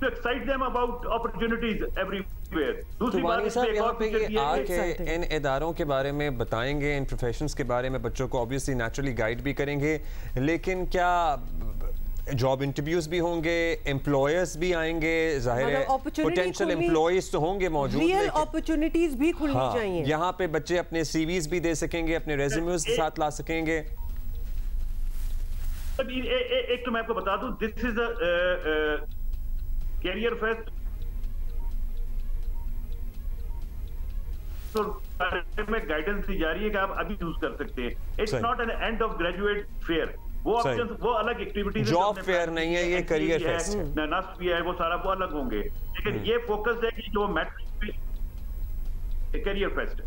excite them about opportunities everywhere. दूसरी बात यहाँ पे ये आके इन इदारों के बारे में बताएंगे, इन प्रोफेशंस के बारे में बच्चों को ऑब्वियसली नेचुरली गाइड भी करेंगे, लेकिन क्या जॉब इंटरव्यूज भी होंगे, एम्प्लॉयर्स भी आएंगे, जाहिर है पोटेंशियल एम्प्लॉयज तो होंगे मौजूद, रियल अपॉर्चुनिटीज भी खुलनी चाहिए। यहाँ पे बच्चे अपने सीवीज भी दे सकेंगे, अपने रेज्यूमेस के साथ ला सकेंगे। एक तो मैं आपको बता दूं, this is a career fest तो में गाइडेंस दी जा रही है कि आप अभी यूज कर सकते हैं। It's not an end of graduate fair, वो ऑप्शन, वो अलग एक्टिविटीज, जॉब फेयर नहीं है, ये करियर फेस्ट है, नस्ट भी है, वो सारा वो अलग होंगे, लेकिन ये फोकस है कि जो मैट्रिक करियर फेस्ट है।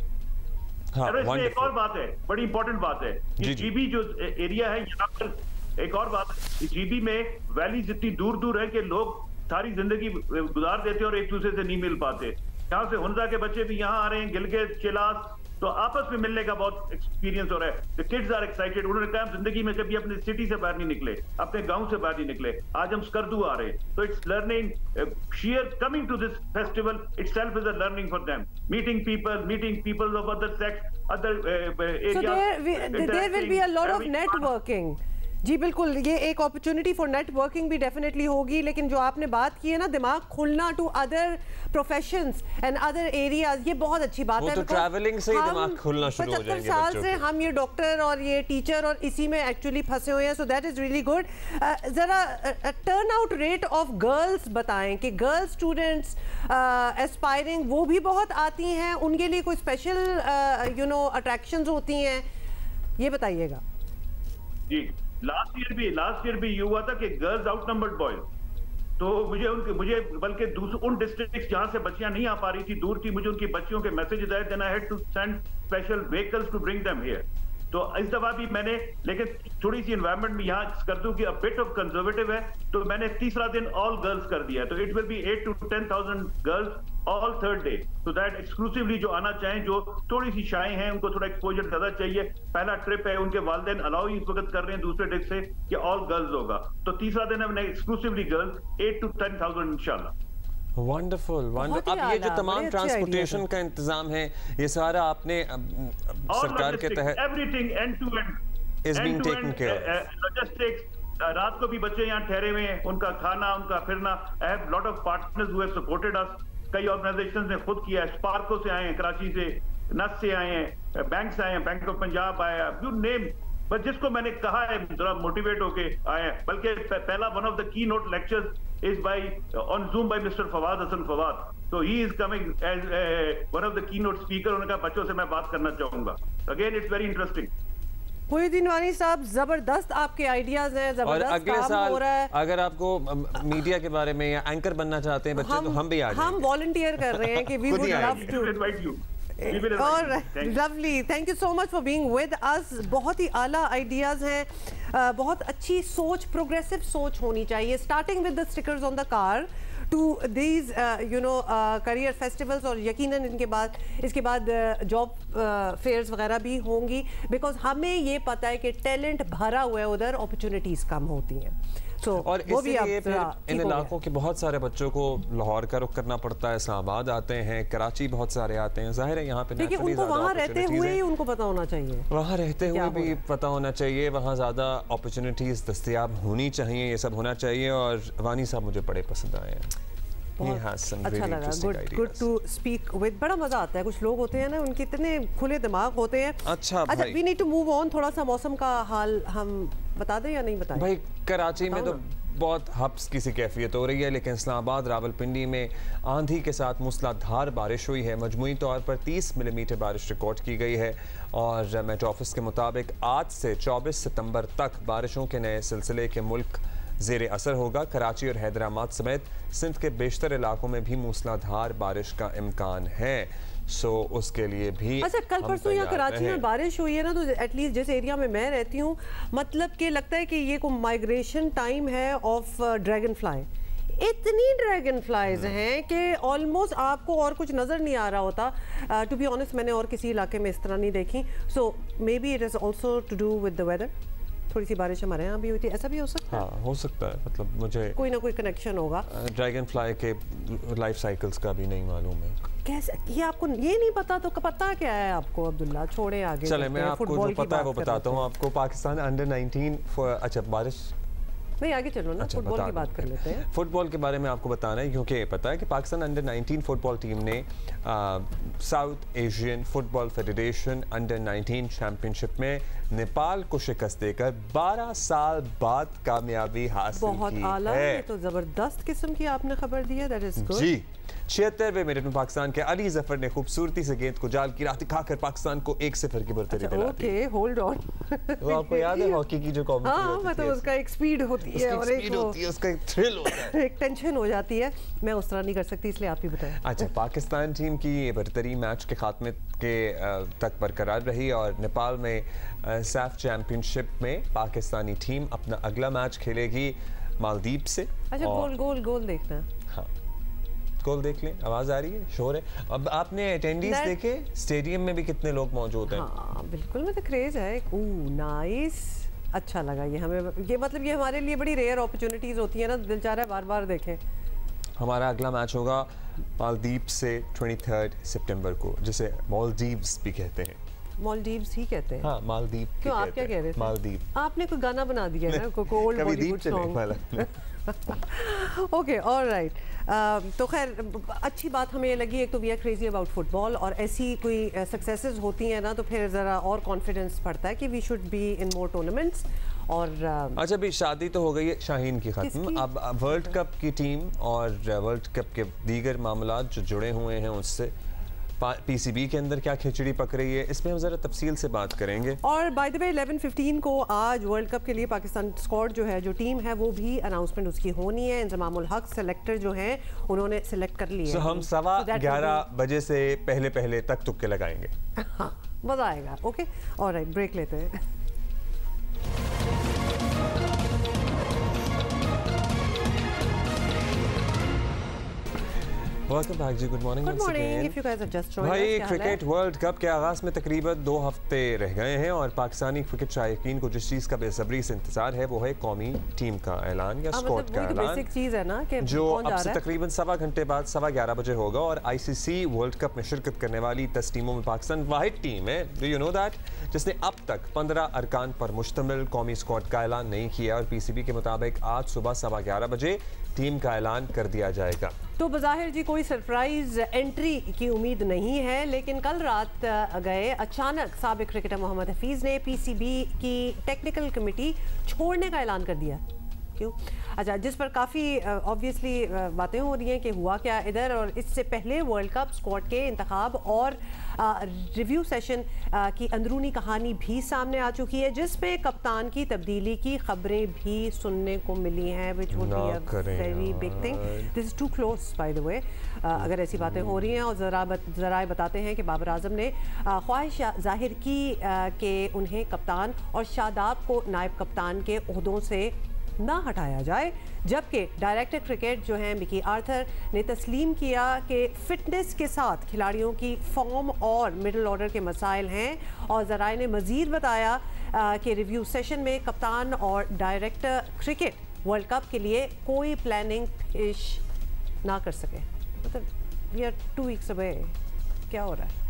इसमें एक और बात है, बड़ी इंपॉर्टेंट बात है, जीबी जो एरिया है यहाँ पर, एक और बात, जीबी में वैलीज इतनी दूर दूर है कि लोग सारी जिंदगी गुजार देते और एक दूसरे से नहीं मिल पाते। यहाँ से हुंजा के बच्चे भी यहाँ आ रहे हैं, गिलगित, चिलास, तो आपस में मिलने का बहुत एक्सपीरियंस हो रहा है। The kids are excited. उन्होंने कहा जिंदगी में कभी अपनी सिटी से बाहर नहीं निकले, अपने गांव से बाहर नहीं निकले, आज हम स्कर्दू आ रहे हैं। तो it's learning, sheer coming to this festival itself is a learning for them, meeting people of other sex, other areas. So there will be a lot of networking. जी बिल्कुल, ये एक अपॉर्चुनिटी फॉर नेटवर्किंग भी डेफिनेटली होगी। लेकिन जो आपने बात की है ना, दिमाग खुलना to other professions and other areas, ये बहुत अच्छी बात है। तो ट्रैवलिंग से ही दिमाग खुलना शुरू हो जाएंगे। 75 साल से हम ये डॉक्टर और ये टीचर और इसी में एक्चुअली फंसे हुए हैं। So that is really good. जरा turn out rate of girls बताएं कि गर्ल्स स्टूडेंट्स एस्पायरिंग वो भी बहुत आती हैं, उनके लिए कोई स्पेशल अट्रैक्शंस होती हैं, ये बताइएगा। जी, लास्ट ईयर भी ये हुआ था कि गर्ल्स आउट नंबर्ड बॉयज, तो मुझे बल्कि उन डिस्ट्रिक्ट्स जहां से बच्चियां नहीं आ पा रही थी, दूर थी, मुझे उनकी बच्चियों के मैसेजेस आए, then I had to send special vehicles to bring them here. तो इस दफा भी मैंने, लेकिन थोड़ी सी एनवायरनमेंट में यहाँ कर दूं कि अ बिट ऑफ कंजर्वेटिव है, तो मैंने तीसरा दिन ऑल गर्ल्स कर दिया। तो it will be 8 to 10,000 girls all third day, तो दैट एक्सक्लूसिवली जो आना चाहें, जो थोड़ी सी शाय हैं, उनको थोड़ा एक्सपोजर ज्यादा चाहिए, पहला ट्रिप है, उनके वालिदैन अलाउ ही इस वक्त कर रहे हैं दूसरे ट्रिप से कि ऑल गर्ल्स होगा। तो तीसरा दिन हमने एक्सक्लूसिवली गर्ल्स 8 to 10,000 इंशाल्लाह। Wonderful, wonderful. अब ये जो तमाम ट्रांसपोर्टेशन का इंतजाम है, ये सारा आपने सरकार के तहत everything end to end is being taken care, logistics, रात को भी बच्चे यहाँ ठहरे हुए हैं, उनका खाना, उनका फिरना। I have lot of partners who have supported us. कई ऑर्गेनाइजेशंस ने खुद किया है, स्पार्को से आए हैं, कराची से, नस से आए हैं, बैंक से आए हैं, बैंक ऑफ पंजाब आया, यू नेम, बस जिसको मैंने कहा है जरा मोटिवेट होके आए हैं। बल्कि पहला one of the key note lectures is on Zoom by Mr. Fawad Hassan Fawad. So he is coming as one of the keynote speaker. उन्होंने कहा बच्चों से मैं बात करना चाहूंगा। Again, it's very interesting. Mohiuddin वानी साहब, जबरदस्त आपके आइडियाज हैं, जबरदस्त काम हो रहा है। अगर आपको मीडिया के बारे में या एंकर बनना चाहते हैं बच्चे, तो हम भी आ जाएंगे। हम वॉलंटियर कर रहे हैं कि we would love to invite you. और lovely, thank you so much for being with us. बहुत ही आला आइडियाज हैं, बहुत अच्छी सोच, प्रोग्रेसिव सोच होनी चाहिए, starting with the stickers on the car to these career festivals, और यकीनन इसके बाद जॉब फेयर्स वगैरह भी होंगी, बिकॉज हमें ये पता है कि टैलेंट भरा हुआ है उधर, अपॉर्चुनिटीज़ कम होती हैं। और इसलिए फिर इन इलाकों के बहुत सारे बच्चों को लाहौर का रुख करना पड़ता है, इस्लामाबाद आते हैं, कराची बहुत सारे आते हैं। जाहिर है यहाँ पे उनको वहाँ रहते हुए ही उनको पता होना चाहिए, वहाँ रहते हुए भी पता होना चाहिए, वहाँ ज़्यादा अपॉर्चुनिटीज़ दस्तयाब होनी चाहिए, ये सब होना चाहिए। और वानी साहब मुझे बड़े पसंद आए हैं, अच्छा लगा, गुड टू स्पीक विद। बड़ा मजा आता है, कुछ लोग होते हैं ना, उनके इतने खुले दिमाग होते हैं। अच्छा we need to move on. थोड़ा सा मौसम का हाल हम बता दें या नहीं बताएं? भाई कराची में तो बहुत हब्स की सी कैफियत हो रही है, लेकिन इस्लामाबाद, रावलपिंडी में आंधी के साथ मूसलाधार बारिश हुई है। मजमूई तौर पर 30 मिलीमीटर बारिश रिकॉर्ड की गई है, और मेट ऑफिस के मुताबिक आज से 24 सितंबर तक बारिशों के नए सिलसिले के मुल्क ज़ेर असर होगा। कराची और हैदराबाद समेत सिंध के बेशतर इलाकों में भी मूसलाधार बारिश का इम्कान है। सो उसके लिए भी अच्छा, कल परसों यहाँ कराची में बारिश हुई है ना, तो एटलीस्ट जिस एरिया में मैं रहती हूँ, मतलब कि लगता है कि ये कोई माइग्रेशन टाइम है ऑफ ड्रैगन फ्लाई। इतनी ड्रैगन फ्लाइज हैं कि ऑलमोस्ट आपको और कुछ नज़र नहीं आ रहा होता। टू बी ऑनेस्ट, मैंने और किसी इलाके में इस तरह नहीं देखी। So maybe it is also to do with the weather. थोड़ी सी बारिश हमारे यहाँ भी हुई थी, ऐसा भी हो सकता है। हाँ, हो सकता है, मतलब मुझे कोई ना कोई कनेक्शन होगा। ड्रैगन फ्लाई के लाइफ साइकिल्स का भी नहीं मालूम है कैसे, ये आपको ये नहीं पता तो पता क्या है आपको? अब्दुल्ला छोड़े आगे, चले मैं आपको जो पता है वो बताता हूँ आपको। पाकिस्तान अंडर 19 अच्छा बारिश नहीं, आगे चलो ना, अच्छा, फुटबॉल की बात कर लेते हैं। फुटबॉल के बारे में आपको बताना है, क्योंकि पता है कि पाकिस्तान अंडर 19 फुटबॉल टीम ने south Asian football federation under 19 championship में नेपाल को शिकस्त देकर 12 साल बाद कामयाबी हासिल की है। बहुत आला है, तो जबरदस्त किस्म की आपने खबर दी है, दैट इज गुड। जी, 76वें मिनट में पाकिस्तान के अली जफर ने खूबसूरती से गेंद को जाल की राह दिखाकर पाकिस्तान को 1-0 की बढ़तरी दिला दी। Okay, hold on. वो आपको याद है हॉकी की जो कमेंट्री होती है? हाँ, मतलब उसका एक स्पीड होती है और एक होती है, उसका एक थ्रिल होता है, एक टेंशन हो जाती है। मैं उस तरह नहीं कर सकती, इसलिए आप ही बताएं। अच्छा, पाकिस्तान टीम की बरतरी मैच के खात्मे के तक बरकरार रही और नेपाल में सैफ चैंपियनशिप में पाकिस्तानी टीम अपना अगला मैच खेलेगी मालदीव से। अच्छा, गोल देखना। हाँ, गोल देख लें। आवाज आ रही है, शोर है। अब आपने अटेंडीज देखे, स्टेडियम में भी कितने लोग मौजूद हैं? हाँ बिल्कुल, मतलब क्रेज है। नाइस, अच्छा लगा ये हमें। ये मतलब ये हमारे लिए बड़ी रेयर अपॉर्चुनिटीज होती है ना, दिल चाह रहा है बार बार देखें। हमारा अगला मैच होगा मालदीव से 23 सितंबर को, जिसे मालदीव्स भी कहते हैं। मालदीव्स ही कहते हैं? हाँ, मालदीव। क्यों, आप क्या कह रहे थे? मालदीव। आपने कोई गाना बना दिया है ना, कोई old Bollywood song. Okay, alright. तो खैर अच्छी बात हमें ये लगी, एक तो we are crazy about football, और ऐसी कोई सक्सेसेस होती हैं ना तो फिर ज़रा और कॉन्फिडेंस बढ़ता है कि we should be in more tournaments. और अच्छा, अभी शादी तो हो गई है शाहीन की खत्म, अब वर्ल्ड कप की टीम और वर्ल्ड कप के दीगर मामला जो जुड़े हुए हैं उससे पीसीबी के अंदर क्या खिचड़ी पक रही है, इसमें हम जरा तफसील से बात करेंगे। और बाय द वे 11:15 को आज वर्ल्ड कप के लिए पाकिस्तान स्क्वाड जो है, जो टीम है, वो भी अनाउंसमेंट उसकी होनी है। इंजमामुल हक सेलेक्टर जो हैं उन्होंने सेलेक्ट कर लिया है। हम 11:15 बजे से पहले तक तुक्के लगाएंगे। हाँ, मजा आएगा। ओके, ऑलराइट, ब्रेक लेते हैं। वेलकम बैक जी, good morning. Good morning, if you guys have just joined. भाई, क्रिकेट वर्ल्ड कप के आगाज में तकरीबन 2 हफ्ते रह गए हैं और पाकिस्तानी क्रिकेट शायकीन को जिस चीज़ का बेसब्री से इंतजार है वो है कौमी टीम का ऐलान या स्क्वाड का ऐलान। बेसिक चीज़ है ना कि जो अब से तकरीबन 1.25 घंटे बाद 11:15 बजे होगा। और आईसीसी वर्ल्ड कप में शिरकत करने वाली 10 टीमों में पाकिस्तान वाहिद टीम है, डू यू नो दैट, जिसने अब तक 15 अरकान पर मुश्तमिल कौमी स्क्वाड का ऐलान नहीं किया। और पीसीबी के मुताबिक आज सुबह 11:15 बजे टीम का ऐलान कर दिया जाएगा। तो बज़ाहिर जी कोई सरप्राइज एंट्री की उम्मीद नहीं है, लेकिन कल रात गए अचानक साबिक क्रिकेटर मोहम्मद हफीज़ ने पीसीबी की टेक्निकल कमेटी छोड़ने का ऐलान कर दिया। क्यों? अच्छा, जिस पर काफ़ी ऑब्वियसली बातें हो रही हैं कि हुआ क्या इधर। और इससे पहले वर्ल्ड कप स्क्वाड के इंतखाब और रिव्यू सेशन की अंदरूनी कहानी भी सामने आ चुकी है, जिसमें कप्तान की तब्दीली की खबरें भी सुनने को मिली हैं, which would be a very big thing. This is too close by the way, अगर ऐसी बातें हो रही हैं। और ज़राए बताते हैं कि बाबर आजम ने ख्वाहिश जाहिर की कि उन्हें कप्तान और शादाब को नायब कप्तान के ओहदों से ना हटाया जाए, जबकि डायरेक्टर क्रिकेट जो हैं मिकी आर्थर ने तस्लीम किया कि फिटनेस के साथ खिलाड़ियों की फॉर्म और मिडिल ऑर्डर के मसाइल हैं। और ज़राए ने मज़ीद बताया कि रिव्यू सेशन में कप्तान और डायरेक्टर क्रिकेट वर्ल्ड कप के लिए कोई प्लानिंग पेश ना कर सके। मतलब वी आर 2 वीक्स अवे, क्या हो रहा है?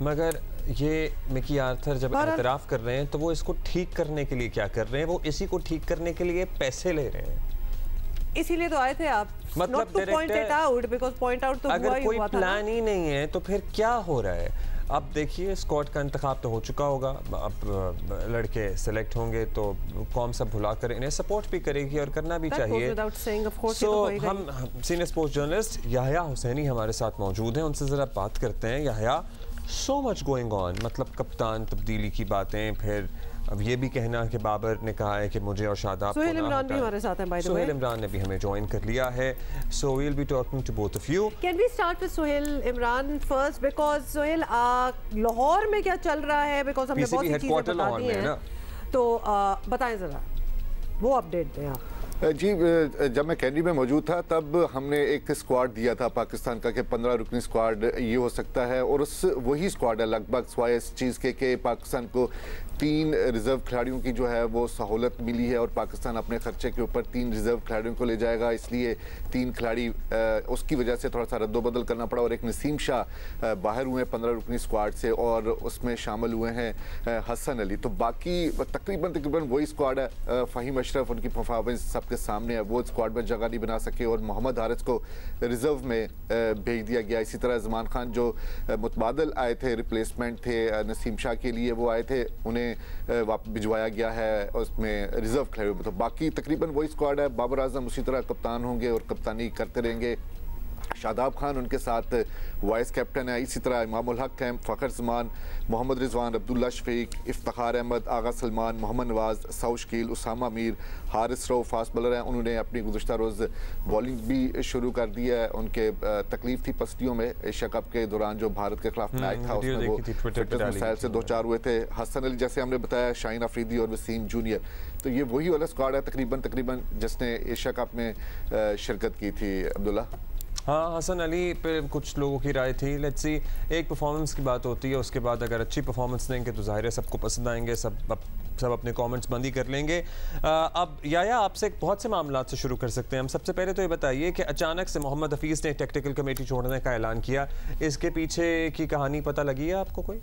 मगर ये मिकी आर्थर जब एतराफ़ कर रहे हैं तो वो इसको ठीक करने के लिए क्या कर रहे हैं? वो इसी को ठीक करने के लिए पैसे ले रहे हैं। इसीलिए तो आए थे आप, मतलब point it out, because point out तो अगर कोई प्लान ही नहीं है तो फिर क्या हो रहा है? अब देखिए, स्क्वाड का इंतखाब तो हो चुका होगा, अब लड़के सेलेक्ट होंगे तो कौम सब भुला कर इन्हें सपोर्ट भी करेगी और करना भी चाहिए। सो हम senior sports journalist Yahya Husaini हमारे साथ मौजूद हैं, उनसे ज़रा बात करते हैं। Yahya, so much going on, मतलब कप्तान तब्दीली की बातें, फिर अब ये भी कहना कि बाबर ने कहा है कि मुझे और शादाब सोहेल इमरान भी हमारे साथ हैं, by the way. Sohail Imran ने भी हमें ज्वाइन कर लिया है, so we will be talking to both of you. Can we start with Sohail Imran first, because Sohail Lahore में क्या चल रहा है, बिकॉज हमने बहुत सी चीजें बता दी हैं, तो बताएं जरा वो अपडेट दें आप। जी, जब मैं कैनरी में मौजूद था तब हमने एक स्क्वाड दिया था पाकिस्तान का कि 15 रुकनी स्क्वाड ये हो सकता है, और उस वही स्क्वाड है लगभग स्वाय इस चीज़ के पाकिस्तान को 3 रिज़र्व खिलाड़ियों की जो है वो सहूलत मिली है, और पाकिस्तान अपने खर्चे के ऊपर 3 रिज़र्व खिलाड़ियों को ले जाएगा। इसलिए 3 खिलाड़ी उसकी वजह से थोड़ा सा रद्दोबदल करना पड़ा, और एक नसीम शाह बाहर हुए 15 रुकनी स्क्वाड से, और उसमें शामिल हुए हैं हसन अली। तो बाकी तकरीबन वही स्क्वाड है। फ़हीम अशरफ, उनकी परफॉर्मेंस सबके सामने है, वो स्क्वाड में जगह नहीं बना सके, और मोहम्मद हारिस को रिज़र्व में भेज दिया गया। इसी तरह ज़मान खान जो मुतबादल आए थे, रिप्लेसमेंट थे नसीम शाह के लिए, वो आए थे, उन्हें वापस भिजवाया गया है उसमें रिजर्व खिलाड़ियों में। तो बाकी तकरीबन वही स्क्वाड है। बाबर आजम उसी तरह कप्तान होंगे और कप्तानी करते रहेंगे। शादाब खान उनके साथ वाइस कैप्टन है, इसी तरह इमामुल हक हैं, फ़खर जमान, मोहम्मद रिजवान, अब्दुल्ला शफीक, इफ्तिखार अहमद, आगा सलमान, मोहम्मद नवाज, साउथ शकील, उसामा मीर, हारिस रऊफ फास्ट बॉलर हैं। उन्होंने अपनी गुज़श्ता रोज़ बॉलिंग भी शुरू कर दी है। उनके तकलीफ थी पसलियों में एशिया कप के दौरान जो भारत के खिलाफ मैच था उसमें वो फिटनेस मसाइल से दो चार हुए थे। हसन अली जैसे हमने बताया, शाहीन अफरीदी और वसीम जूनियर, तो ये वही वाला स्क्वाड है तकरीबन जिसने एशिया कप में शिरकत की थी। अब्दुल्ला, हाँ, हसन अली पे कुछ लोगों की राय थी। लेट्स सी, एक परफॉर्मेंस की बात होती है, उसके बाद अगर अच्छी परफॉर्मेंस देंगे तो जाहिर है सबको पसंद आएंगे, सब अपने कमेंट्स बंद ही कर लेंगे। अब या आपसे बहुत से मामला से शुरू कर सकते हैं हम। सबसे पहले तो ये बताइए कि अचानक से मोहम्मद हफीज़ ने टेक्निकल कमेटी छोड़ने का ऐलान किया, इसके पीछे की कहानी पता लगी है आपको कोई?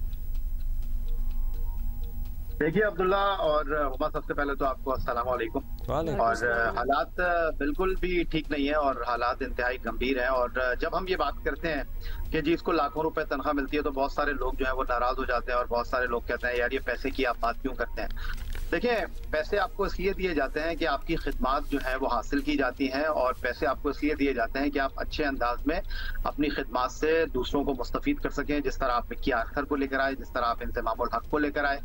देखिए अब्दुल्ला और हुमा, सबसे पहले तो आपको अस्सलाम वालेकुम। और हालात बिल्कुल भी ठीक नहीं है और हालात इंतहाई गंभीर हैं। और जब हम ये बात करते हैं कि जी इसको लाखों रुपए तनख्वाह मिलती है तो बहुत सारे लोग जो है वो नाराज हो जाते हैं और बहुत सारे लोग कहते हैं यार ये पैसे की आप बात क्यों करते हैं। देखिए, पैसे आपको इसलिए दिए जाते हैं कि आपकी खिदमत जो है वो हासिल की जाती हैं, और पैसे आपको इसलिए दिए जाते हैं कि आप अच्छे अंदाज में अपनी खिदमत से दूसरों को मुस्तफीद कर सकें, जिस तरह आप मिक्की आखर को लेकर आए, जिस तरह आप इंतज़ामुल हक को लेकर आए।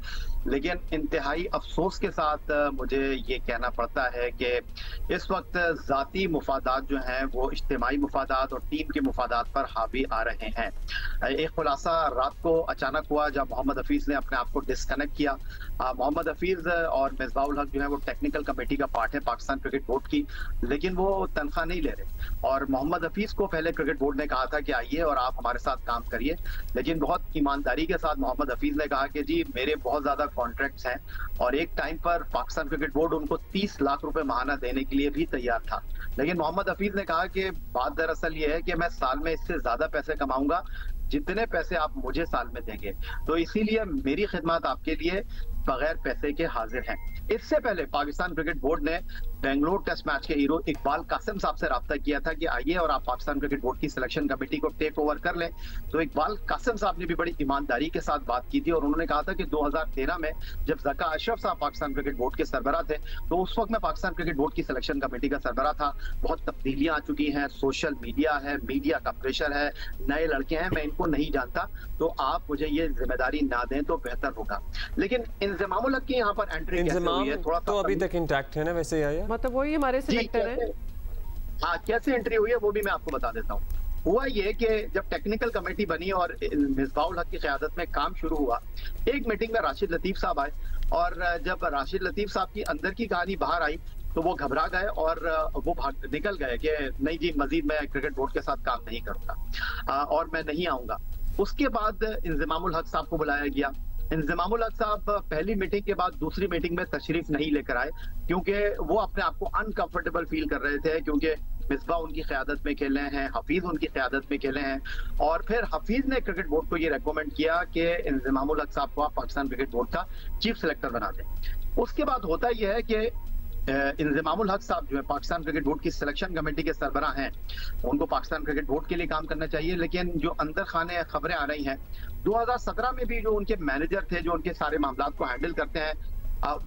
लेकिन इंतहाई अफसोस के साथ मुझे ये कहना पड़ता है कि इस वक्त ज़ाती मुफादात जो हैं वो इज्तिमाई मुफादात और टीम के मुफादात पर हावी आ रहे हैं। एक खुलासा रात को अचानक हुआ जब मोहम्मद हफीज़ ने अपने आप को डिस्कनेक्ट किया। मोहम्मद हफीज़ और मिसबाहुल हक जो है वो टेक्निकल कमेटी का पार्ट है पाकिस्तान क्रिकेट बोर्ड की, लेकिन वो तनख्वाह नहीं ले रहे। और मोहम्मद हफीज़ को पहले क्रिकेट बोर्ड ने कहा था कि आइए और आप हमारे साथ काम करिए, लेकिन बहुत ईमानदारी के साथ मोहम्मद हफीज़ ने कहा कि जी मेरे बहुत ज्यादा कॉन्ट्रैक्ट्स हैं, और एक टाइम पर पाकिस्तान क्रिकेट बोर्ड उनको 30 लाख रुपए माहाना देने के लिए भी तैयार था। लेकिन मोहम्मद हफीज़ ने कहा कि बात दरअसल ये है कि मैं साल में इससे ज्यादा पैसे कमाऊंगा जितने पैसे आप मुझे साल में देंगे, तो इसीलिए मेरी खिदमत आपके लिए बगैर पैसे के हाजिर हैं। इससे पहले पाकिस्तान क्रिकेट बोर्ड ने बेंगलोर टेस्ट मैच के हीरो इकबाल कासिम साहब से राब्ता किया था कि आइए और आप पाकिस्तान क्रिकेट बोर्ड की सिलेक्शन कमेटी को टेक ओवर कर लें। तो इकबाल कासिम साहब ने भी बड़ी ईमानदारी के साथ बात की थी और उन्होंने कहा था कि 2013 में जब ज़का अशरफ साहब पाकिस्तान क्रिकेट बोर्ड के सरबराह थे तो उस वक्त मैं पाकिस्तान क्रिकेट बोर्ड की सिलेक्शन कमेटी का सरबराह था। बहुत तब्दीलियां आ चुकी हैं, सोशल मीडिया है, मीडिया का प्रेशर है, नए लड़के हैं, मैं इनको नहीं जानता, तो आप मुझे ये जिम्मेदारी ना दें तो बेहतर होगा। लेकिन इंतज़ामुल हक की यहाँ पर एंट्री कैसे हुई है, थोड़ा तो अभी तक इंटैक्ट है ना वैसे यार, मतलब वही हमारे सिलेक्टर है। हाँ, कैसे एंट्री हुई है वो भी मैं आपको बता देता हूँ। हुआ ये कि जब टेक्निकल कमेटी बनी और मिसबाहुल हक की क़यादत में काम शुरू हुआ, एक मीटिंग में राशिद लतीफ़ साहब आए, और जब राशिद लतीफ़ साहब की अंदर की कहानी बाहर आई तो वो घबरा गए और वो भाग निकल गए कि नहीं जी मजीद मैं क्रिकेट बोर्ड के साथ काम नहीं करूंगा और मैं नहीं आऊंगा। उसके बाद इंतज़ामुल हक साहब को बुलाया गया। इंतज़ामुल हक साहब पहली मीटिंग के बाद दूसरी मीटिंग में तशरीफ नहीं लेकर आए क्योंकि वो अपने आप को अनकंफर्टेबल फील कर रहे थे, क्योंकि मिसबा उनकी क़यादत में खेले हैं, हफीज उनकी क़यादत में खेले हैं। और फिर हफीज ने क्रिकेट बोर्ड को ये रेकमेंड किया कि इंतज़ामुल हक साहब को आप पाकिस्तान क्रिकेट बोर्ड का चीफ सिलेक्टर बना दें। उसके बाद होता यह है कि इंतज़ामुल हक साहब जो है पाकिस्तान क्रिकेट बोर्ड की सिलेक्शन कमेटी के सरबराह हैं, उनको पाकिस्तान क्रिकेट बोर्ड के लिए काम करना चाहिए। लेकिन जो अंदर खाने खबरें आ रही हैं, 2017 में भी जो उनके मैनेजर थे जो उनके सारे मामला को हैंडल करते हैं,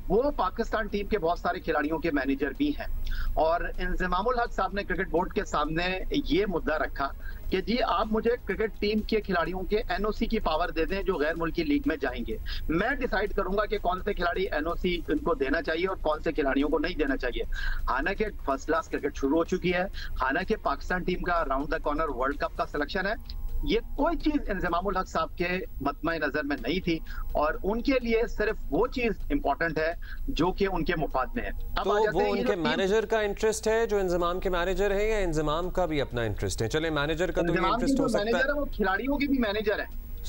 वो पाकिस्तान टीम के बहुत सारे खिलाड़ियों के मैनेजर भी हैं। और इंतज़ामुल हक साहब ने क्रिकेट बोर्ड के सामने ये मुद्दा रखा कि जी आप मुझे क्रिकेट टीम के खिलाड़ियों के एनओसी की पावर दे दें जो गैर मुल्की लीग में जाएंगे। मैं डिसाइड करूंगा कि कौन से खिलाड़ी एनओसी इनको देना चाहिए और कौन से खिलाड़ियों को नहीं देना चाहिए। हालांकि फर्स्ट क्लास क्रिकेट शुरू हो चुकी है, हालांकि पाकिस्तान टीम का round the corner world cup का सिलेक्शन है, ये कोई चीज इंतज़ामुल हक साहब के मतमे नजर में नहीं थी और उनके लिए सिर्फ वो चीज इंपॉर्टेंट है जो कि उनके मुफाद में है। तो वो उनके मैनेजर का इंटरेस्ट है जो इंतजाम के मैनेजर है, या इंतजाम का भी अपना इंटरेस्ट है? चले मैनेजर का तो ये इंटरेस्ट हो सकता है, वो खिलाड़ियों के भी मैनेजर है।